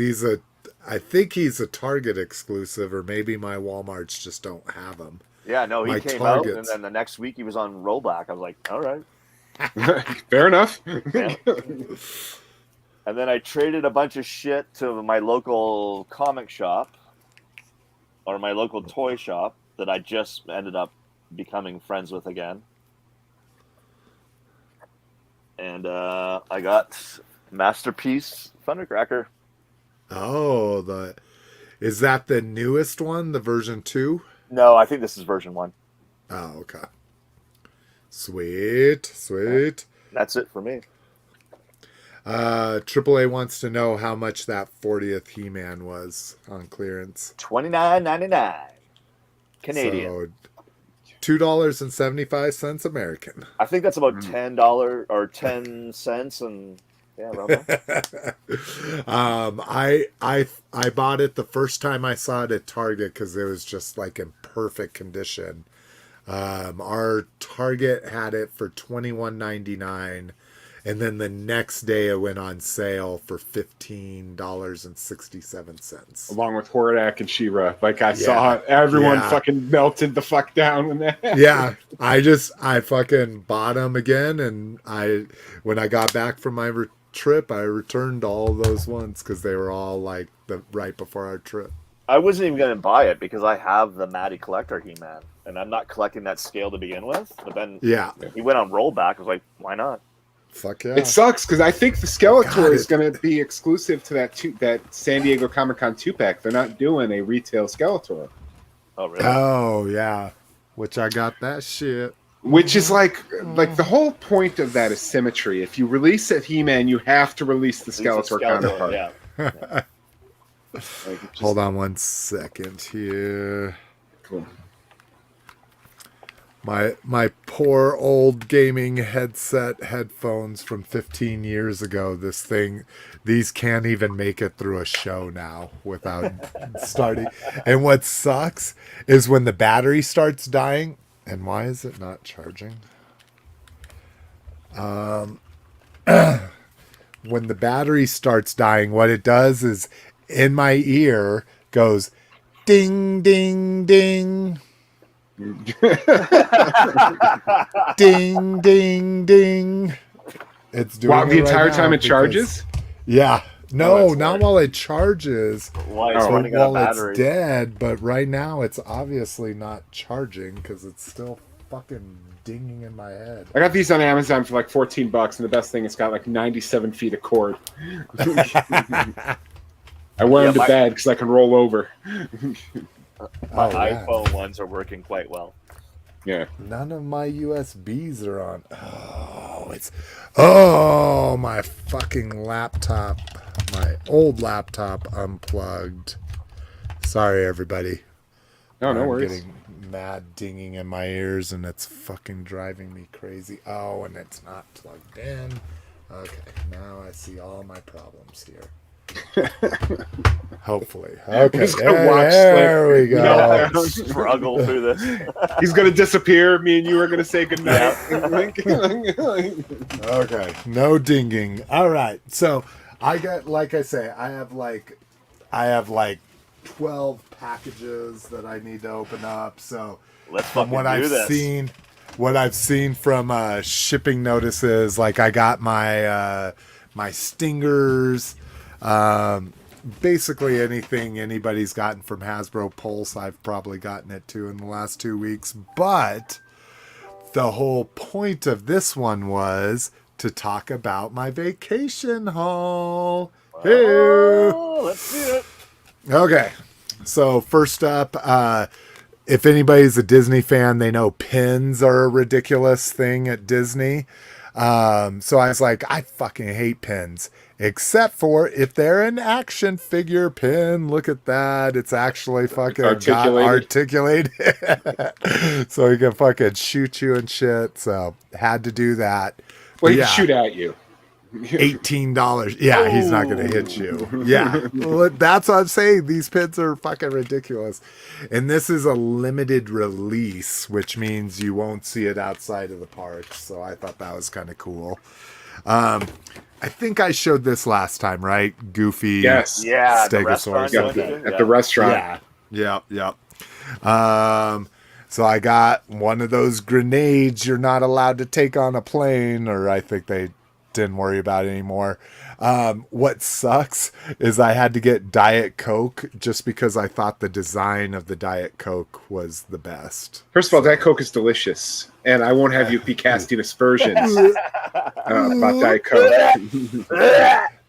I think he's a Target exclusive, or maybe my Walmarts just don't have him. Yeah, no, he came out, and then the next week he was on rollback. I was like, all right. Fair enough. Yeah. And then I traded a bunch of shit to my local comic shop, or my local toy shop, that I just ended up becoming friends with again. And I got Masterpiece Thundercracker. Oh, is that the newest one, the version 2? No, I think this is version 1. Oh, okay. Sweet. That's it for me. AAA wants to know how much that 40th He-Man was on clearance. $29.99 Canadian. So $2.75 American. I think that's about $10 or 10 cents, and yeah, around there. I bought it the first time I saw it at Target because it was just like in perfect condition. Our Target had it for $21.99, and then the next day it went on sale for $15.67. Along with Hordak and She-Ra. Like I saw everyone fucking melted the fuck down when that happened. Yeah. I fucking bought them again, and when I got back from my trip, I returned all those ones because they were all like right before our trip. I wasn't even going to buy it because I have the Matty Collector He-Man, and I'm not collecting that scale to begin with. But then he went on rollback. I was like, why not? Fuck yeah. It sucks because I think the Skeletor is going to be exclusive to that San Diego Comic-Con 2-pack. They're not doing a retail Skeletor. Oh, really? Oh, yeah. Which I got that shit. Which is like the whole point of that is symmetry. If you release a He-Man, you have to release the Skeletor counterpart. Yeah. Hold on one second here. Cool. My poor old gaming headphones from 15 years ago. These can't even make it through a show now without starting. And what sucks is when the battery starts dying. And why is it not charging? When the battery starts dying, what it does is in my ear goes ding, ding, ding. Ding, ding, ding. It's doing the entire time it charges? Yeah. No, not while it charges. Why it's running out of battery. It's dead, but right now it's obviously not charging because it's still fucking dinging in my head. I got these on Amazon for like $14, and the best thing, it's got like 97 feet of cord. I wear them to bed because I can roll over. My iPhone ones are working quite well. Yeah. None of my USBs are on. Oh, my fucking laptop. My old laptop unplugged. Sorry, everybody. Oh, no I'm worries. getting mad dinging in my ears, and it's fucking driving me crazy. Oh, and it's not plugged in. Okay, now I see all my problems here. Hopefully. Okay, He's gonna watch, there we go. Yeah. Struggle through this. He's gonna disappear. Me and you are gonna say goodnight. Okay, no dinging. All right, so I got, like I say, I have like 12 packages that I need to open up. So Let's from fucking what do I've this. seen, what I've seen from shipping notices, like I got my my stingers, basically anything anybody's gotten from Hasbro Pulse, I've probably gotten it too in the last 2 weeks. But the whole point of this one was to talk about my vacation haul. Oh, let's do it. Okay, so first up, if anybody's a Disney fan, they know pins are a ridiculous thing at Disney. So I was like, I fucking hate pins, except for if they're an action figure pin. Look at that. It's actually fucking articulated. So he can fucking shoot you and shit. So had to do that. Well, he Yeah. can shoot at you. $18. Yeah, he's not going to hit you. Yeah, well, that's what I'm saying. These pins are fucking ridiculous. And this is a limited release, which means you won't see it outside of the parks. So I thought that was kind of cool. I think I showed this last time, right? Goofy. Yes. Yeah, the Stegosaurus. restaurant. Yeah, you went to? at the restaurant. Yeah. So I got one of those grenades you're not allowed to take on a plane, or I think they didn't worry about it anymore. What sucks is I had to get Diet Coke just because I thought the design of the Diet Coke was the best. First of all, Diet Coke is delicious, and I won't have you be casting aspersions about Diet Coke.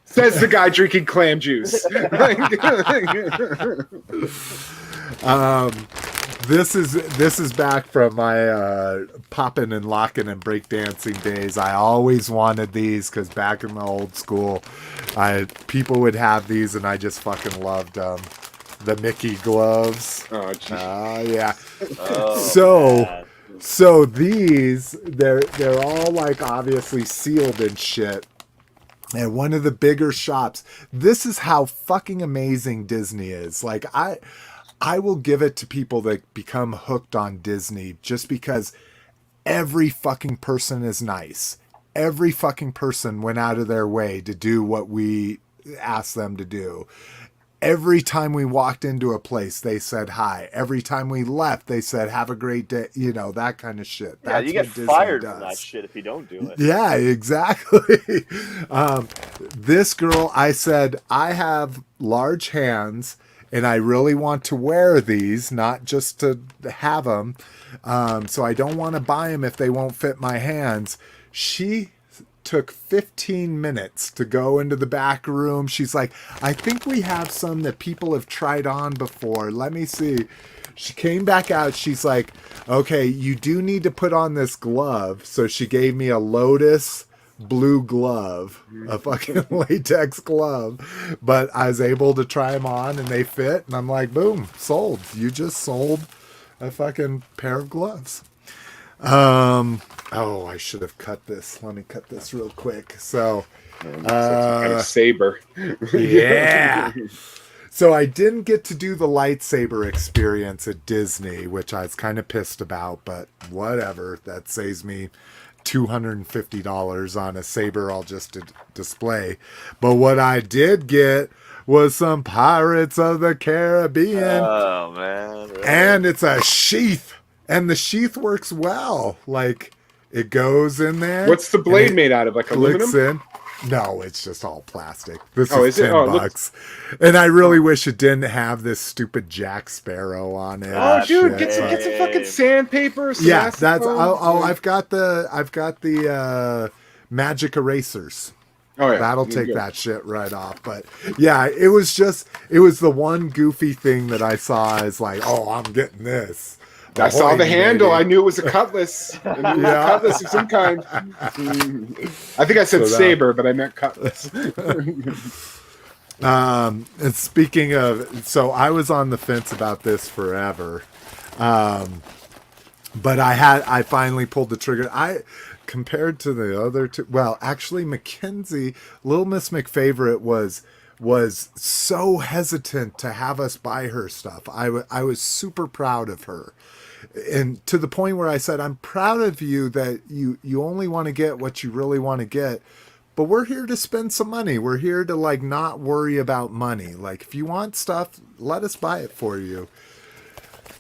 Says the guy drinking clam juice. This is back from my popping and locking and breakdancing days. I always wanted these because back in the old school, people would have these, and I just fucking loved them. The Mickey gloves. Oh, geez. Yeah. Oh, man. So these, they're all like obviously sealed and shit. And one of the bigger shops. This is how fucking amazing Disney is. Like I will give it to people that become hooked on Disney just because every fucking person is nice. Every fucking person went out of their way to do what we asked them to do. Every time we walked into a place, they said hi. Every time we left, they said, have a great day. You know, that kind of shit. Yeah, That's you get what Disney fired does. from that shit if you don't do it. Yeah, exactly. This girl, I said, I have large hands and I really want to wear these, not just to have them. So I don't want to buy them if they won't fit my hands. She took 15 minutes to go into the back room. She's like, I think we have some that people have tried on before. Let me see. She came back out. She's like, okay, you do need to put on this glove. So she gave me a Lotus blue glove, a fucking latex glove, but I was able to try them on and they fit. And I'm like, boom, sold. You just sold a fucking pair of gloves. Oh, I should have cut this. Let me cut this real quick. So, Kind of saber. yeah. So I didn't get to do the lightsaber experience at Disney, which I was kind of pissed about, but whatever. That saves me $250 on a saber I'll just display. But what I did get was some Pirates of the Caribbean. Oh, man. Really? And it's a sheath. And the sheath works well. Like, it goes in there. What's the blade made out of? Like Clicks aluminum? in. No, it's just all plastic. This Oh, is is it? $10. Oh, it looks- And I really wish it didn't have this stupid Jack Sparrow on it. Oh, dude, Shit. get some fucking sandpaper. Some Yeah, that's acetone. I've got the magic erasers. Oh, yeah. That'll You're take good. that shit right off. But yeah, it was the one goofy thing that I saw as like, oh, I'm getting this. I saw the Ahoy, handle. baby. I knew it was a cutlass. I knew it was Yeah. a cutlass of some kind. I think I said So that- saber, but I meant cutlass. And speaking of, so I was on the fence about this forever. But I finally pulled the trigger. Compared to the other two, well, actually Mackenzie, Little Miss McFavorite was so hesitant to have us buy her stuff. I was super proud of her. And to the point where I said, I'm proud of you that you only want to get what you really want to get. But we're here to spend some money. We're here to like not worry about money. Like if you want stuff, let us buy it for you.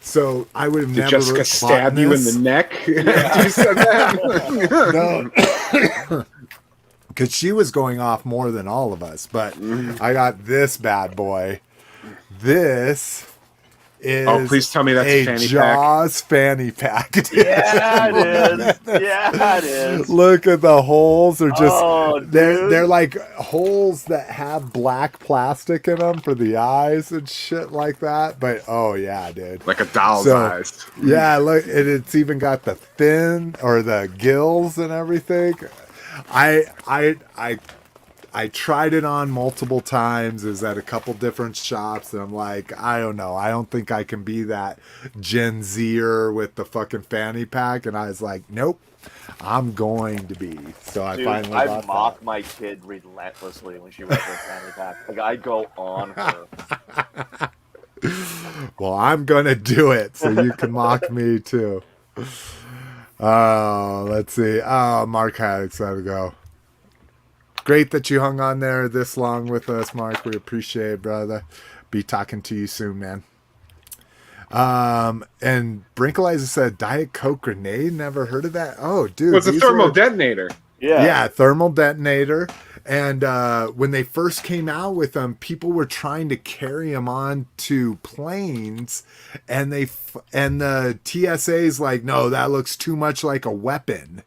So I would have Did never Jessica stab you in the neck? Yeah. You said that? No. Because she was going off more than all of us. But I got this bad boy. This is please tell me that's a fanny Jaws fanny pack. Dude. Yeah, it is. Yeah, it is. Look at the holes. They're just dude. they're like holes that have black plastic in them for the eyes and shit like that. But oh yeah, dude. Like a doll's eyes. Yeah, look, it's even got the fin or the gills and everything. I tried it on multiple times. It was at a couple different shops, and I'm like, I don't know. I don't think I can be that Gen Zer with the fucking fanny pack. And I was like, nope, I'm going to be. So I finally bought I mock my kid relentlessly when she wears her fanny pack. Like, I go on her. Well, I'm going to do it so you can mock me too. Oh, let's see. Oh, Mark Haddix had to go. Great that you hung on there this long with us, Mark. We appreciate it, brother. Be talking to you soon, man. And Brinkalizer said Diet Coke grenade. Never heard of that. Oh, dude. It's a thermal detonator. Yeah, thermal detonator. And when they first came out with them, people were trying to carry them on to planes, and the TSA's like, no, that looks too much like a weapon.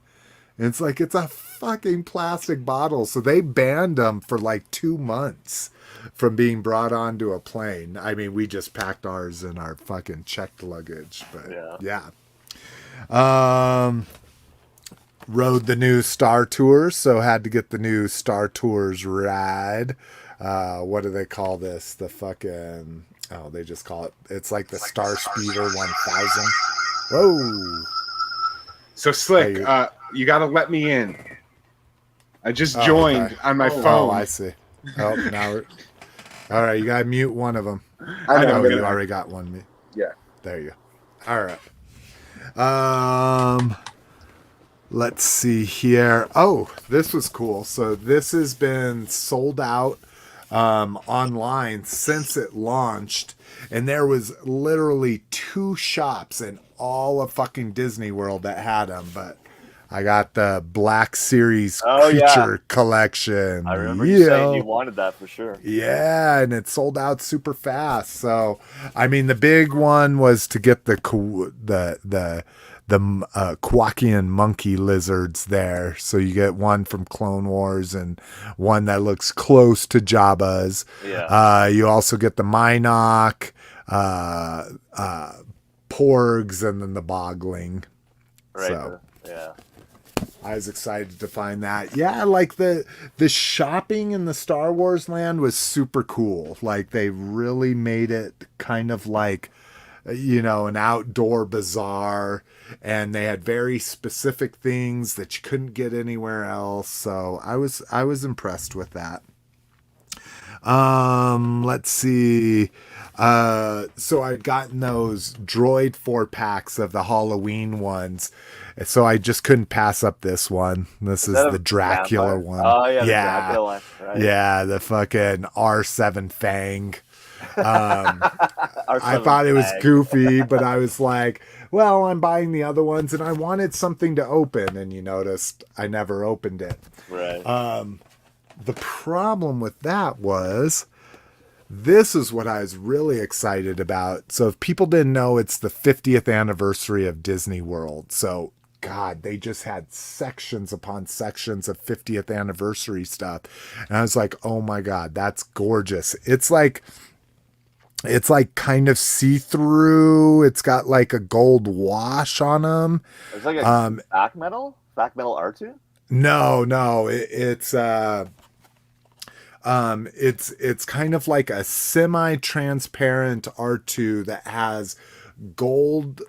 And it's like, it's a fucking plastic bottle. So they banned them for like 2 months from being brought onto a plane. I mean, we just packed ours in our fucking checked luggage, but yeah. Rode the new Star Tours, so had to get the new Star Tours ride. What do they call this? The fucking, they just call it, it's like the Star Speeder 1000. Whoa. So Slick, you got to let me in. I just joined on my phone. Oh, I see. Oh, now we're... All right, you got to mute one of them. I know. You already got one. Yeah. There you go. All right. Let's see here. Oh, this was cool. So this has been sold out online since it launched. And there was literally 2 shops in all of fucking Disney World that had them. But I got the Black Series Creature Collection. I remember you saying you wanted that for sure. Yeah, and it sold out super fast. So, I mean, the big one was to get the Quakian monkey lizards there. So you get one from Clone Wars and one that looks close to Jabba's. Yeah. You also get the Minok, Porgs, and then the Bogling. Right. So, yeah. I was excited to find that. Yeah, like the shopping in the Star Wars land was super cool. Like they really made it kind of like, an outdoor bazaar, and they had very specific things that you couldn't get anywhere else. So I was impressed with that. Let's see. So I'd gotten those Droid 4-packs of the Halloween ones. So I just couldn't pass up this one. This is the Dracula one. Oh yeah, the Dracula one. Right. Yeah, the fucking R7 Fang. I thought it was goofy, but I was like, well, I'm buying the other ones, and I wanted something to open, and you noticed I never opened it. Right. The problem with that was, this is what I was really excited about. So if people didn't know, it's the 50th anniversary of Disney World. So God, they just had sections upon sections of 50th anniversary stuff. And I was like, oh my God, that's gorgeous. It's like kind of see-through. It's got like a gold wash on them. It's like a back metal R2? No, it's It's kind of like a semi-transparent R2 that has gold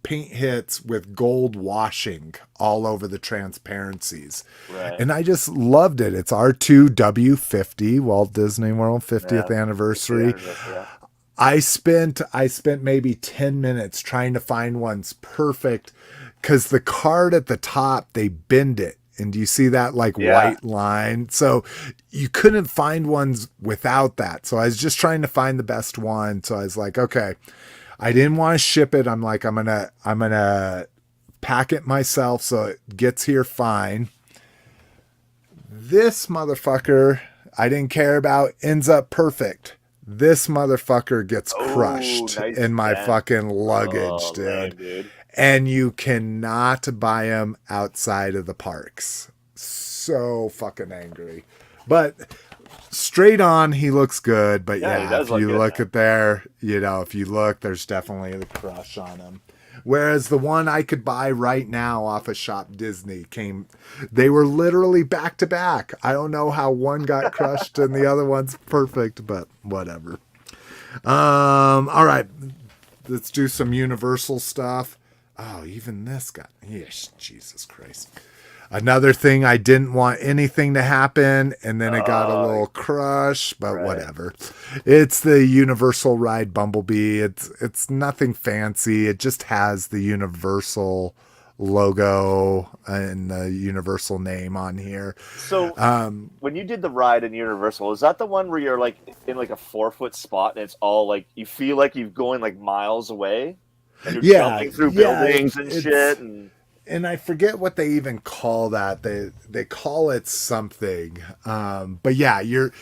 paint hits with gold washing all over the transparencies. Right. And I just loved it. It's R2W50, Walt Disney World 50th anniversary. Yeah. I spent maybe 10 minutes trying to find one's perfect, because the card at the top, they bend it. And do you see that white line? So you couldn't find ones without that. So I was just trying to find the best one. So I was like, okay, I didn't want to ship it. I'm like, I'm gonna pack it myself so it gets here fine. This motherfucker, I didn't care about, ends up perfect. This motherfucker gets crushed in my fucking luggage, dude. Man, dude. And you cannot buy them outside of the parks. So fucking angry. But straight on, he looks good. But if you look at there, if you look, there's definitely the crush on him. Whereas the one I could buy right now off of Shop Disney they were literally back to back. I don't know how one got crushed and the other one's perfect, but whatever. All right, let's do some Universal stuff. Oh, even this got, yes, Jesus Christ. Another thing, I didn't want anything to happen, and then it got a little crush, but whatever. It's the Universal Ride Bumblebee. It's nothing fancy. It just has the Universal logo and the Universal name on here. So when you did the ride in Universal, is that the one where you're like in like a 4-foot spot and it's all like you feel like you're going like miles away? And you're jumping through buildings and shit. And I forget what they even call that. They call it something. But yeah, you're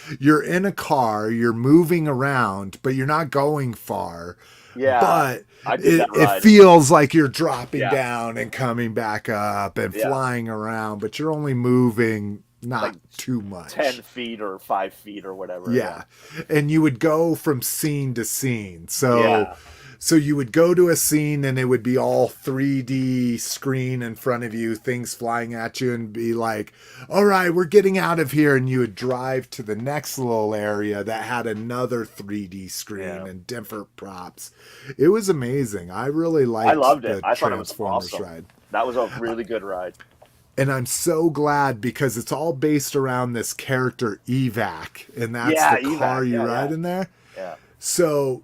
in a car, you're moving around, but you're not going far. Yeah. But it feels like you're dropping down and coming back up and flying around, but you're only moving not like too much. 10 feet or 5 feet or whatever. Yeah. And you would go from scene to scene. So you would go to a scene and it would be all 3D screen in front of you, things flying at you, and be like, all right, we're getting out of here. And you would drive to the next little area that had another 3D screen and different props. It was amazing. I really liked it. I thought it was awesome. Ride. That was a really good ride. And I'm so glad because it's all based around this character Evac. And that's the car you ride in there. Yeah. So,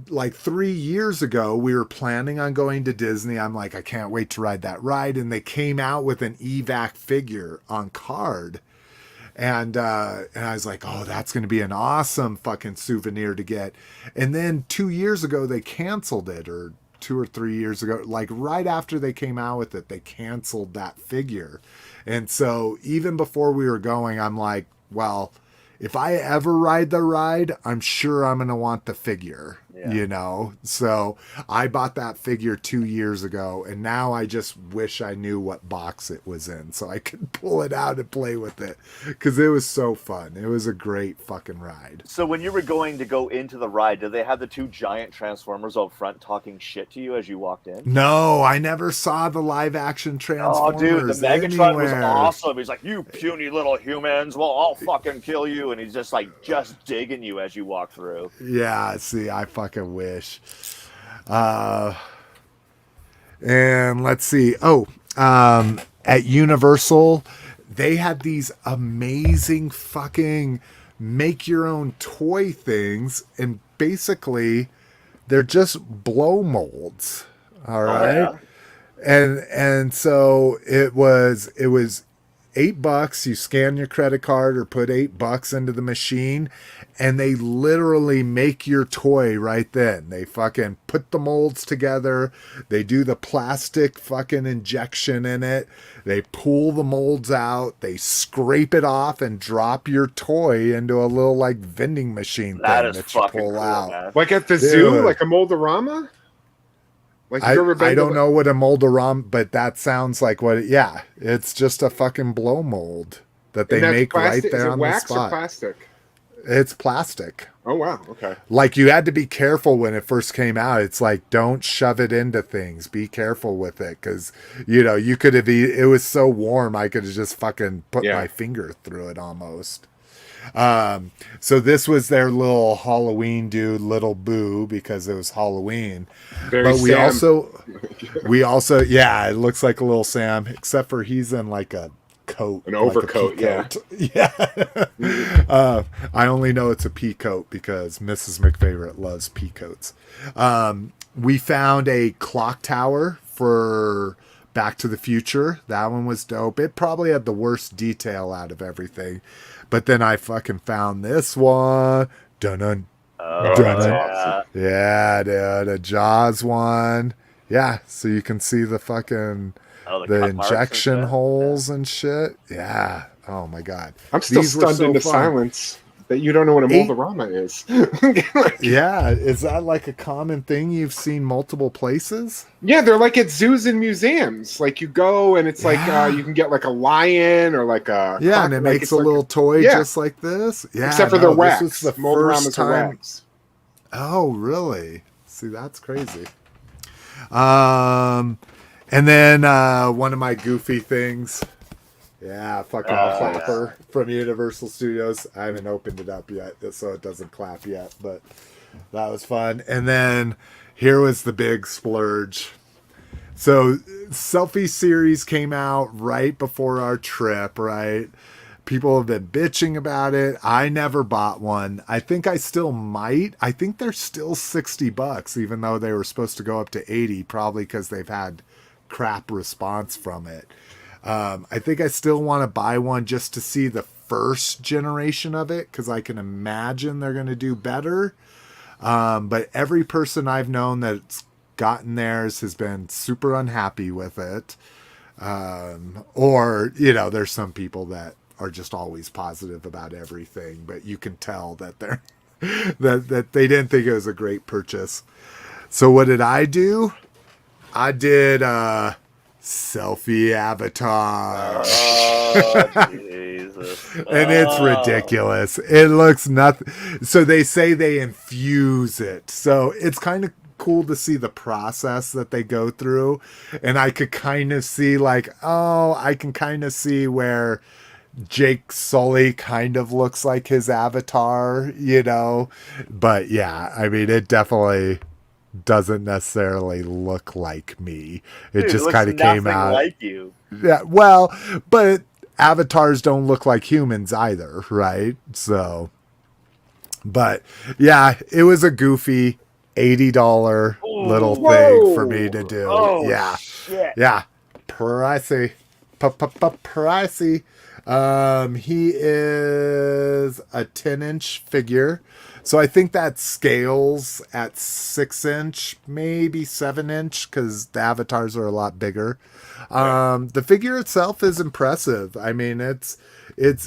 like 3 years ago, we were planning on going to Disney. I'm like, I can't wait to ride that ride. And they came out with an Evac figure on card. And I was like, oh, that's going to be an awesome fucking souvenir to get. And then 2 years ago, they canceled it, or 2 or 3 years ago, like right after they came out with it, they canceled that figure. And so even before we were going, I'm like, well, if I ever ride the ride, I'm sure I'm going to want the figure, So I bought that figure 2 years ago, and now I just wish I knew what box it was in so I could pull it out and play with it, because it was so fun. It was a great fucking ride. So when you were going to go into the ride, did they have the 2 giant Transformers out front talking shit to you as you walked in? No, I never saw the live action Transformers. Oh, dude, the Megatron was awesome. He's like, you puny little humans, well, I'll fucking kill you. And he's just like, just digging you as you walk through. Yeah, see, I fucking wish. And let's see. At Universal, they had these amazing fucking make your own toy things, and basically they're just blow molds. All right. And so it was $8. You scan your credit card or put $8 into the machine, and they literally make your toy right then. They fucking put the molds together. They do the plastic fucking injection in it. They pull the molds out. They scrape it off and drop your toy into a little like vending machine that thing that you pull cool, out. Man. Like at the zoo, like a Moldorama? Like I don't know what a Moldorama, but that sounds like what it's just a fucking blow mold that they make right there on the spot. Is it wax or plastic? It's plastic. Oh, wow. Okay. Like, you had to be careful when it first came out. It's like, don't shove it into things. Be careful with it. Because, you could have, it was so warm, I could have just fucking put my finger through it almost. So this was their little Halloween dude, Little Boo, because it was Halloween. Very But Sam. we also, yeah, it looks like a little Sam, except for he's in like a coat, An overcoat, like yeah. I only know it's a pea coat because Mrs. McFavorite loves pea coats. We found a clock tower for Back to the Future. That one was dope. It probably had the worst detail out of everything. But then I fucking found this one. Dun-dun. Oh, Dun-dun. yeah. Yeah, dude. A Jaws one. Yeah, so you can see the fucking Oh, the cut marks and injection shit? holes and shit. Yeah. Oh my god. I'm still These were stunned so into fun. silence that you don't know what a Eight- Moldorama is. Yeah, is that like a common thing you've seen multiple places? Yeah, they're like at zoos and museums. Like you go and it's like Yeah. you can get like a lion or like a Yeah, and it like, makes it's a like little toy yeah. just like this. Yeah, except for no, the wax. This was the Moldoramas first are time. wax. Oh, really? See, that's crazy. And then one of my goofy things. Yeah, fucking clapper from Universal Studios. I haven't opened it up yet, so it doesn't clap yet, but that was fun. And then here was the big splurge. So, Selfie series came out right before our trip, right? People have been bitching about it. I never bought one. I think I still might. I think they're still $60, even though they were supposed to go up to 80, probably because they've had crap response from it. I think I still want to buy one just to see the first generation of it, because I can imagine they're going to do better. But every person I've known that's gotten theirs has been super unhappy with it. Or, you know, there's some people that are just always positive about everything, but you can tell that they're that they didn't think it was a great purchase. So what did I do? I did selfie avatar. Oh, Jesus. And it's ridiculous. It looks nothing. So they say they infuse it. So it's kind of cool to see the process that they go through. And I could kind of see like, oh, I can kind of see where Jake Sully kind of looks like his avatar, you know? But yeah, I mean, it definitely doesn't necessarily look like me. It Dude, just looks kind of came nothing out. like you. Yeah, well, but avatars don't look like humans either, right? So, but yeah, it was a goofy $80 little thing for me to do. Oh, yeah, shit. yeah, pricey, pricey. He is a 10-inch figure. So I think that scales at 6-inch, maybe 7-inch, because the avatars are a lot bigger. The figure itself is impressive. I mean, it's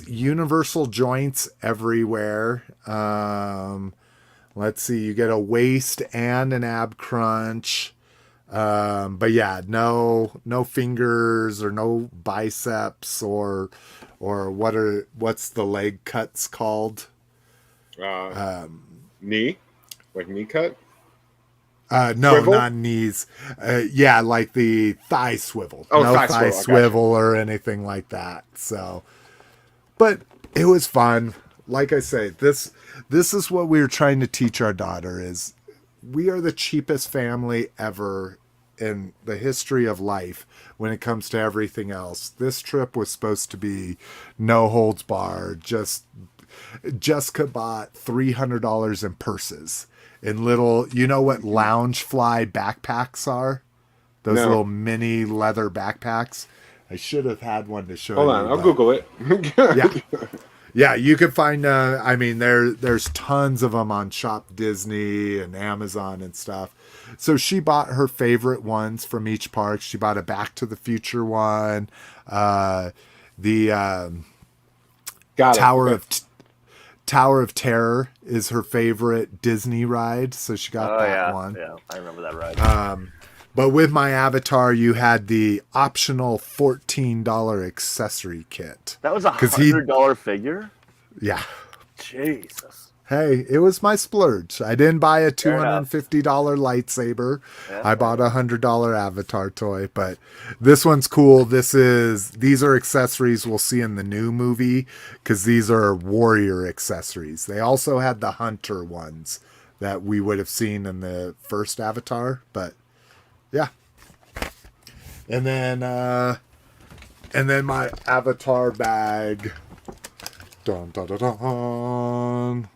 universal joints everywhere. Let's see, you get a waist and an ab crunch. But yeah, no fingers or no biceps or what's the leg cuts called? Knee? Like knee cut? No, Swivel? not knees. Yeah, like the thigh swivel. Oh, no thigh thigh swivel, swivel or anything like that. So, but it was fun. Like I say, this is what we were trying to teach our daughter is we are the cheapest family ever in the history of life when it comes to everything else. This trip was supposed to be no holds barred. Jessica bought $300 in purses in little, you know what lounge fly backpacks are? Those No. little mini leather backpacks. I should have had one to show you. Hold on, I'll but- Google it. Yeah. Yeah, you can find, I mean, there's tons of them on Shop Disney and Amazon and stuff. So she bought her favorite ones from each park. She bought a Back to the Future one. The Got it. Tower of Terror is her favorite Disney ride. So she got that one. Yeah, I remember that ride. But with my avatar, you had the optional $14 accessory kit. That was a 'cause he- $100 figure? Yeah. Jesus. hey, it was my splurge. I didn't buy a Fair enough. $250 lightsaber. Yeah, I bought a $100 Avatar toy, but this one's cool. These are accessories we'll see in the new movie because these are warrior accessories. They also had the hunter ones that we would have seen in the first Avatar, but yeah. And then my Avatar bag. Dun, dun, dun, dun.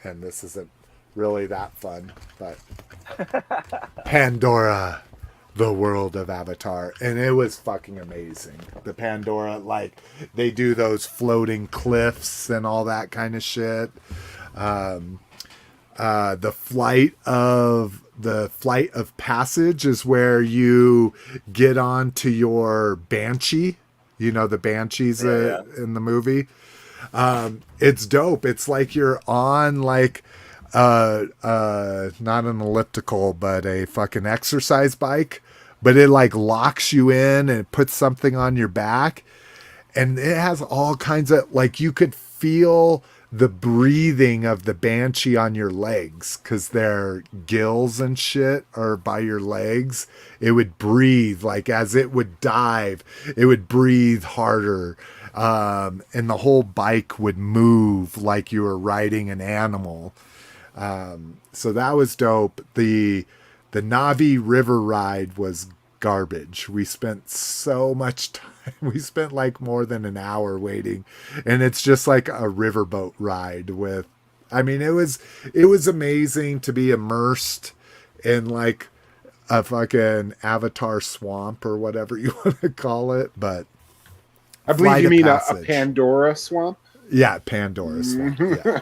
And this isn't really that fun, but Pandora, the world of Avatar. And it was fucking amazing. The Pandora, like, they do those floating cliffs and all that kind of shit. The flight of passage is where you get onto your banshee. You know, the banshees in the movie. It's dope. It's like you're on like not an elliptical, but a fucking exercise bike, but it like locks you in and it puts something on your back, and it has all kinds of, like, you could feel the breathing of the banshee on your legs because their gills and shit are by your legs. It would breathe, like, as it would dive, it would breathe harder. And the whole bike would move like you were riding an animal. So that was dope. The Navi River ride was garbage. We spent so much time. We spent like more than an hour waiting, and it's just like a riverboat ride with, I mean, it was amazing to be immersed in like a fucking Avatar swamp or whatever you want to call it. But I believe you mean a Pandora swamp. Yeah, Pandora swamp. Yeah.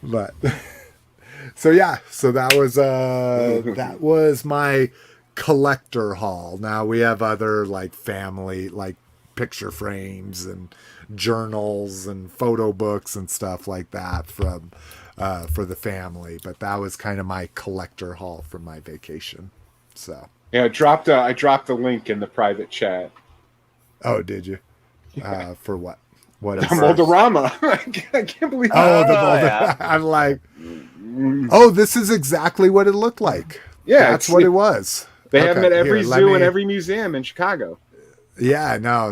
But so that was my collector haul. Now we have other like family, like picture frames and journals and photo books and stuff like that from for the family, but that was kind of my collector haul from my vacation. So yeah, I dropped a link in the private chat. Oh, did you? For what? What the Moldorama. I can't believe that. The Moldorama. Yeah. I'm like, oh, this is exactly what it looked like. Yeah, that's what it was. They have them at every zoo and every museum in Chicago. Yeah, no,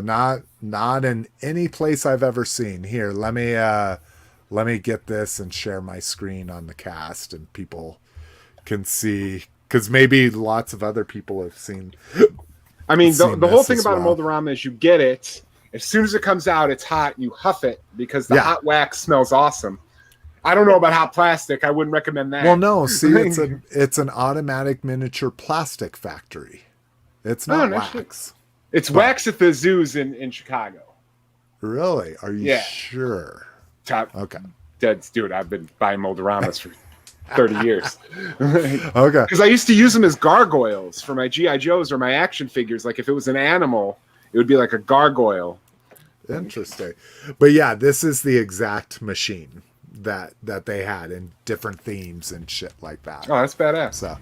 not in any place I've ever seen. Here, let me get this and share my screen on the cast, and people can see, because maybe lots of other people have seen. I mean, the whole thing about a Moldorama is you get it as soon as it comes out. It's hot. You huff it because the hot wax smells awesome. I don't know about hot plastic. I wouldn't recommend that. Well, no. See, it's an automatic miniature plastic factory. It's not wax. It's wax at the zoos in Chicago. Really? Are you sure? Okay. Dude, I've been buying Moldoramas for 30 years. Okay. Because I used to use them as gargoyles for my G.I. Joes or my action figures. Like if it was an animal, it would be like a gargoyle. Interesting. But yeah, this is the exact machine that they had in different themes and shit like that. Oh, that's badass. So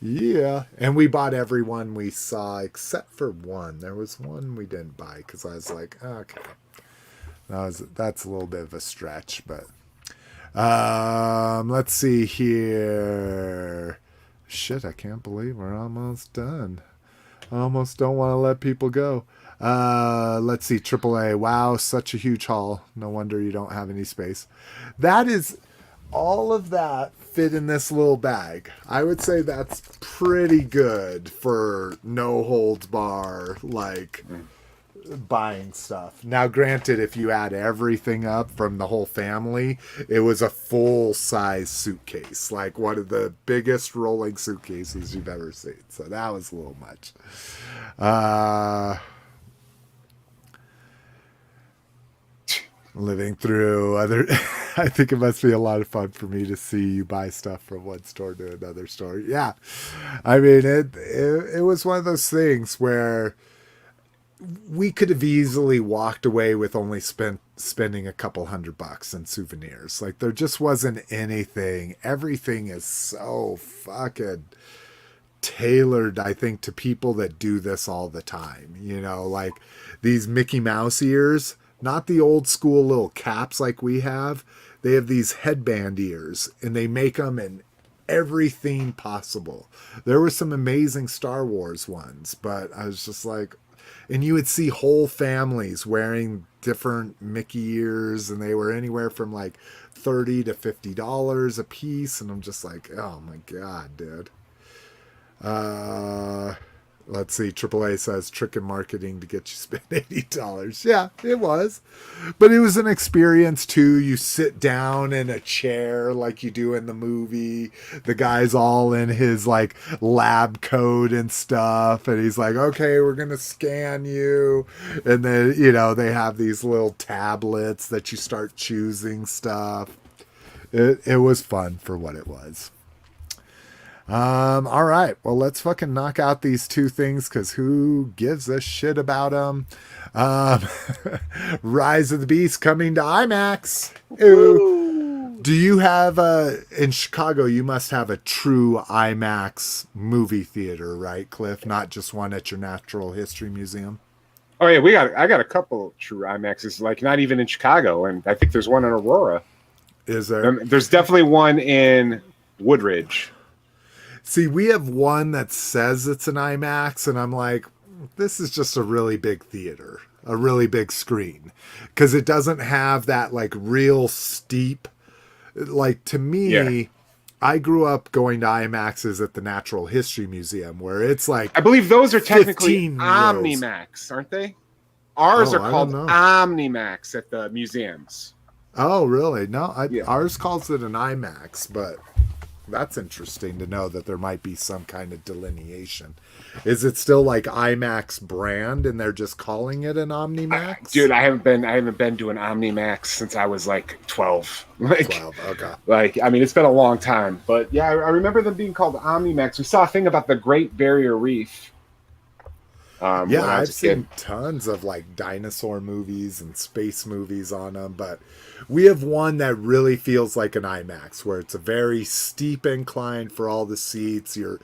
yeah, and we bought every one we saw except for one. There was one we didn't buy because I was like, okay, that's a little bit of a stretch. But let's see here. Shit, I can't believe we're almost done. I almost don't want to let people go. Let's see, AAA. Wow, such a huge haul. No wonder you don't have any space. That is, all of that fit in this little bag. I would say that's pretty good for no holds bar, like buying stuff. Now, granted, if you add everything up from the whole family, it was a full size suitcase, like one of the biggest rolling suitcases you've ever seen. So that was a little much. Living through other, I think it must be a lot of fun for me to see you buy stuff from one store to another store. Yeah, I mean it was one of those things where we could have easily walked away with only spending a couple $100 in souvenirs. Like there just wasn't anything. Everything is so fucking tailored, I think, to people that do this all the time. You know, like these Mickey Mouse ears. Not the old school little caps like we have. they have these headband ears, and they make them in every theme possible. There were some amazing Star Wars ones, but I was just like, and you would see whole families wearing different Mickey ears, and they were anywhere from like $30 to $50 a piece, and I'm just like, oh my god, dude. Let's see. AAA says trick in marketing to get you spend $80. Yeah, it was. But it was an experience too. You sit down in a chair like you do in the movie. The guy's all in his like lab coat and stuff. And he's like, okay, we're going to scan you. And then, you know, they have these little tablets that you start choosing stuff. It was fun for what it was. All right, well, let's fucking knock out these two things, because who gives a shit about them? Rise of the Beast coming to IMAX. Ooh. Do you have in Chicago, you must have a true IMAX movie theater, right, Cliff? Not just one at your Natural History Museum? Oh yeah, I got a couple true IMAXs, like not even in Chicago, and I think there's one in Aurora. Is there? There's definitely one in Woodridge. See, we have one that says it's an IMAX, and I'm like, this is just a really big theater, a really big screen, because it doesn't have that like real steep, like to me, yeah. I grew up going to IMAXs at the Natural History Museum, where it's like, I believe those are technically OmniMax, aren't they? Ours are called OmniMax at the museums. Oh, really? No, ours calls it an IMAX, but that's interesting to know that there might be some kind of delineation. Is it still like IMAX brand and they're just calling it an OmniMax? Dude, I haven't been to an OmniMax since I was like 12. Like 12, okay. Like, I mean, it's been a long time, but yeah, I remember them being called OmniMax. We saw a thing about the Great Barrier Reef. Yeah, I've seen tons of like dinosaur movies and space movies on them, but we have one that really feels like an IMAX, where it's a very steep incline for all the seats. You're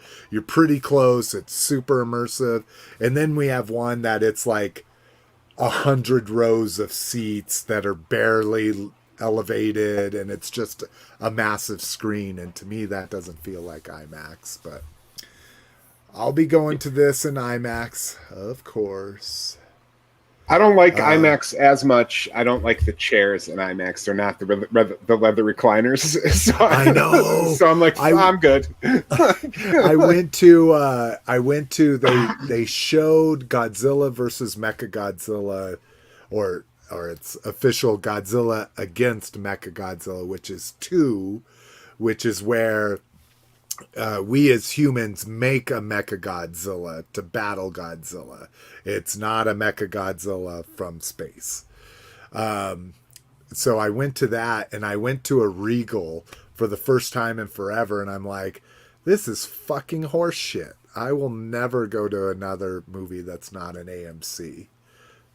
pretty close. It's super immersive. And then we have one that it's like 100 rows of seats that are barely elevated, and it's just a massive screen. And to me, that doesn't feel like IMAX, but I'll be going to this in IMAX, of course. I don't like IMAX as much. I don't like the chairs in IMAX. They're not the leather recliners. So I know. So I'm like, I'm good. I went to they showed Godzilla versus Mechagodzilla, or its official Godzilla against Mechagodzilla, which is 2, which is where we as humans make a Mechagodzilla to battle Godzilla. It's not a Mechagodzilla from space. So I went to that, and I went to a Regal for the first time in forever, and I'm like, this is fucking horse shit. I will never go to another movie that's not an AMC.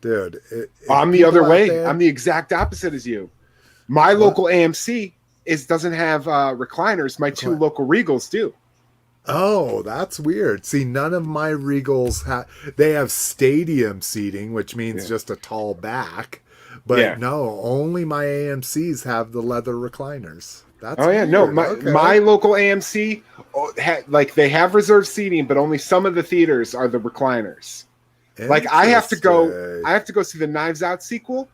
Dude. I'm the other way. I'm the exact opposite as you. My local AMC doesn't have recliners. My 2 local Regals do. Oh, that's weird. See, none of my Regals they have stadium seating, which means just a tall back. But no, only my AMCs have the leather recliners. That's weird. No, my local AMC, like they have reserved seating, but only some of the theaters are the recliners. Like I have to go see the Knives Out sequel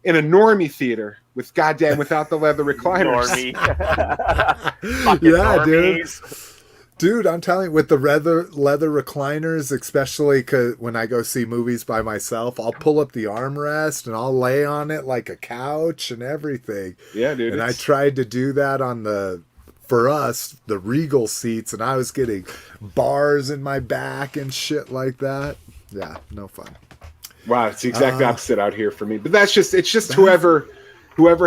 in a normie theater without the leather recliners. Yeah, dude, I'm telling you, with the leather recliners, especially because when I go see movies by myself, I'll pull up the armrest and I'll lay on it like a couch and everything. Yeah, dude. And I tried to do that for us, the Regal seats, and I was getting bars in my back and shit like that. Yeah, no fun. Wow, it's the exact opposite out here for me. But it's just whoever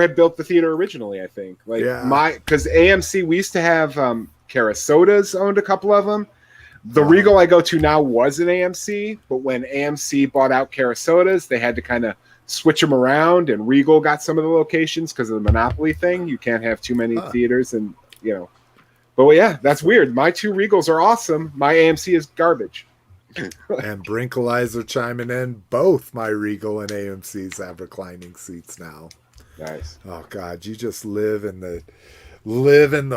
had built the theater originally, I think. Like because AMC, we used to have Carasodas owned a couple of them. The Regal I go to now was an AMC, but when AMC bought out Carasodas, they had to kind of switch them around, and Regal got some of the locations because of the monopoly thing. You can't have too many theaters, and But yeah, that's weird. My 2 Regals are awesome. My AMC is garbage. And Brinkalizer chiming in. Both my Regal and AMCs have reclining seats now. Nice. Oh God, you just live in the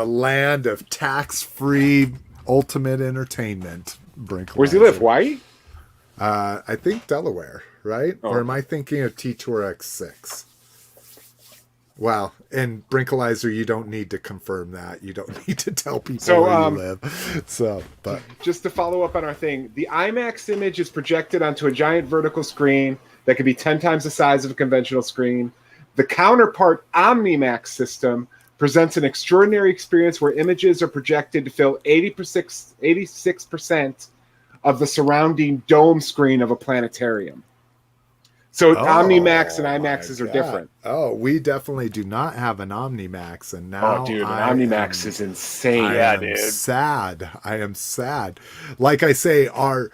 land of tax-free ultimate entertainment. Brinkalizer. Where's he live? Hawaii? I think Delaware, right? Oh. Or am I thinking of T-Tour X6? Well, and Brinkalizer, you don't need to confirm that. You don't need to tell people where you live. So, but just to follow up on our thing, the IMAX image is projected onto a giant vertical screen that could be 10 times the size of a conventional screen. The counterpart OmniMax system presents an extraordinary experience where images are projected to fill 86% of the surrounding dome screen of a planetarium. So OmniMax and IMAXs are different. Oh, we definitely do not have an OmniMax, and now an OmniMax is insane. I am sad. I am sad. Like I say, our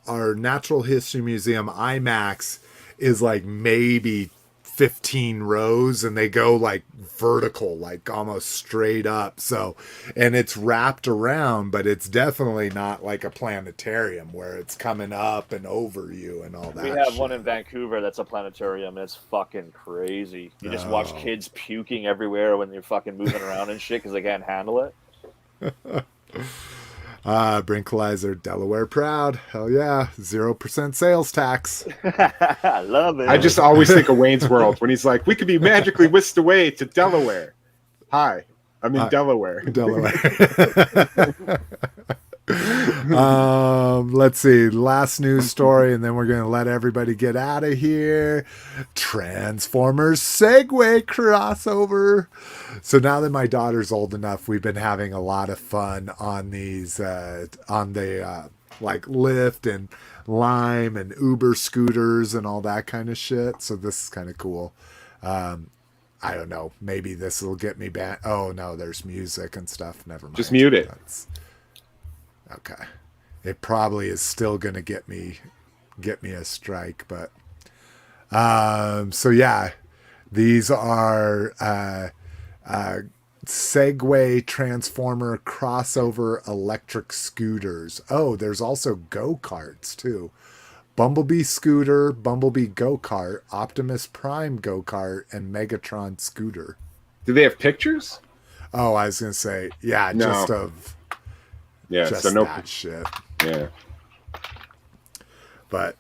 Natural History Museum IMAX is like maybe 15 rows, and they go like vertical, like almost straight up. So, and it's wrapped around, but it's definitely not like a planetarium where it's coming up and over you and all that. We have one in Vancouver that's a planetarium, and it's fucking crazy. You just watch kids puking everywhere when you're fucking moving around and shit because they can't handle it. Brinkalizer, Delaware proud. Hell yeah. 0% sales tax. I love it. I just always think of Wayne's World when he's like, we could be magically whisked away to Delaware. Hi, I'm in Delaware. Let's see. Last news story, and then we're going to let everybody get out of here. Transformers Segway crossover. So now that my daughter's old enough, we've been having a lot of fun on these, on the like Lyft and Lime and Uber scooters and all that kind of shit. So this is kind of cool. I don't know. Maybe this will get me back. Oh no, there's music and stuff. Never mind. Just mute it. Okay. It probably is still going to get me a strike, but so yeah, these are Segway Transformer crossover electric scooters. Oh, there's also go-karts too. Bumblebee scooter, Bumblebee go-kart, Optimus Prime go-kart, and Megatron scooter. Do they have pictures? Oh, I was going to say, yeah, No. just of Yeah, so that shit. Yeah. But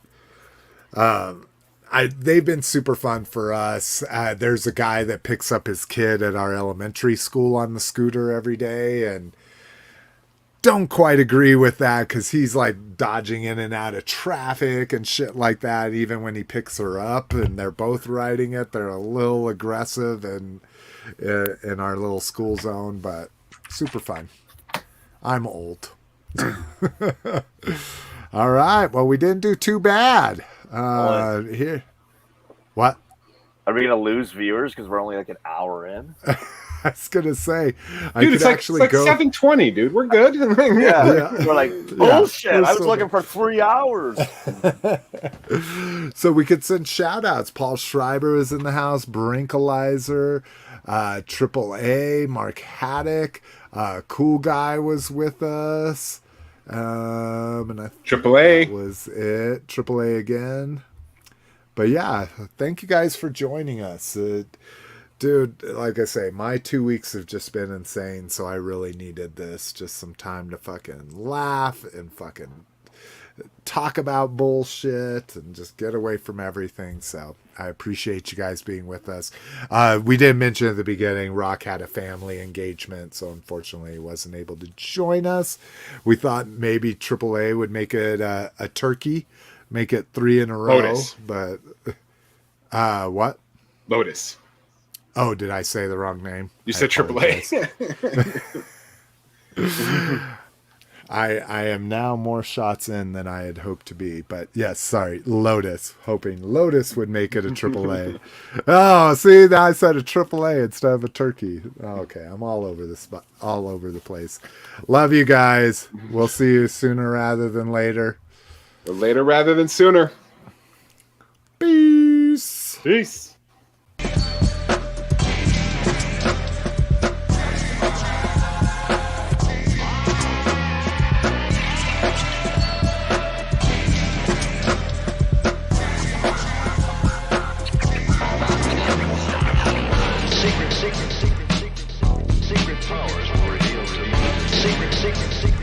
they've been super fun for us. There's a guy that picks up his kid at our elementary school on the scooter every day, and don't quite agree with that because he's like dodging in and out of traffic and shit like that. Even when he picks her up and they're both riding it, they're a little aggressive and in our little school zone, but super fun. I'm old. All right. Well, we didn't do too bad. Here. What? Are we going to lose viewers because we're only like an hour in? I was going to say. Dude, it's like 7:20, dude. We're good. Yeah. We're like, bullshit. I was looking for 3 hours. So we could send shout outs. Paul Schreiber is in the house. Brinkalizer. AAA. Mark Haddock. Cool Guy was with us. And I think AAA that was it. AAA again. But yeah, thank you guys for joining us. Dude, like I say, my 2 weeks have just been insane, so I really needed this. Just some time to fucking laugh and fucking talk about bullshit and just get away from everything. So I appreciate you guys being with us. We did mention at the beginning, Rock had a family engagement, so unfortunately he wasn't able to join us. We thought maybe AAA would make it a turkey, make it 3 in a row. Lotus. But what? Lotus. Oh, did I say the wrong name? You said AAA. I am now more shots in than I had hoped to be. But yes, sorry, Lotus. Hoping Lotus would make it a AAA. Oh, see, now I said a AAA instead of a turkey. Okay, I'm all over all over the place. Love you guys. We'll see you sooner rather than later. Or later rather than sooner. Peace. Peace. Secret.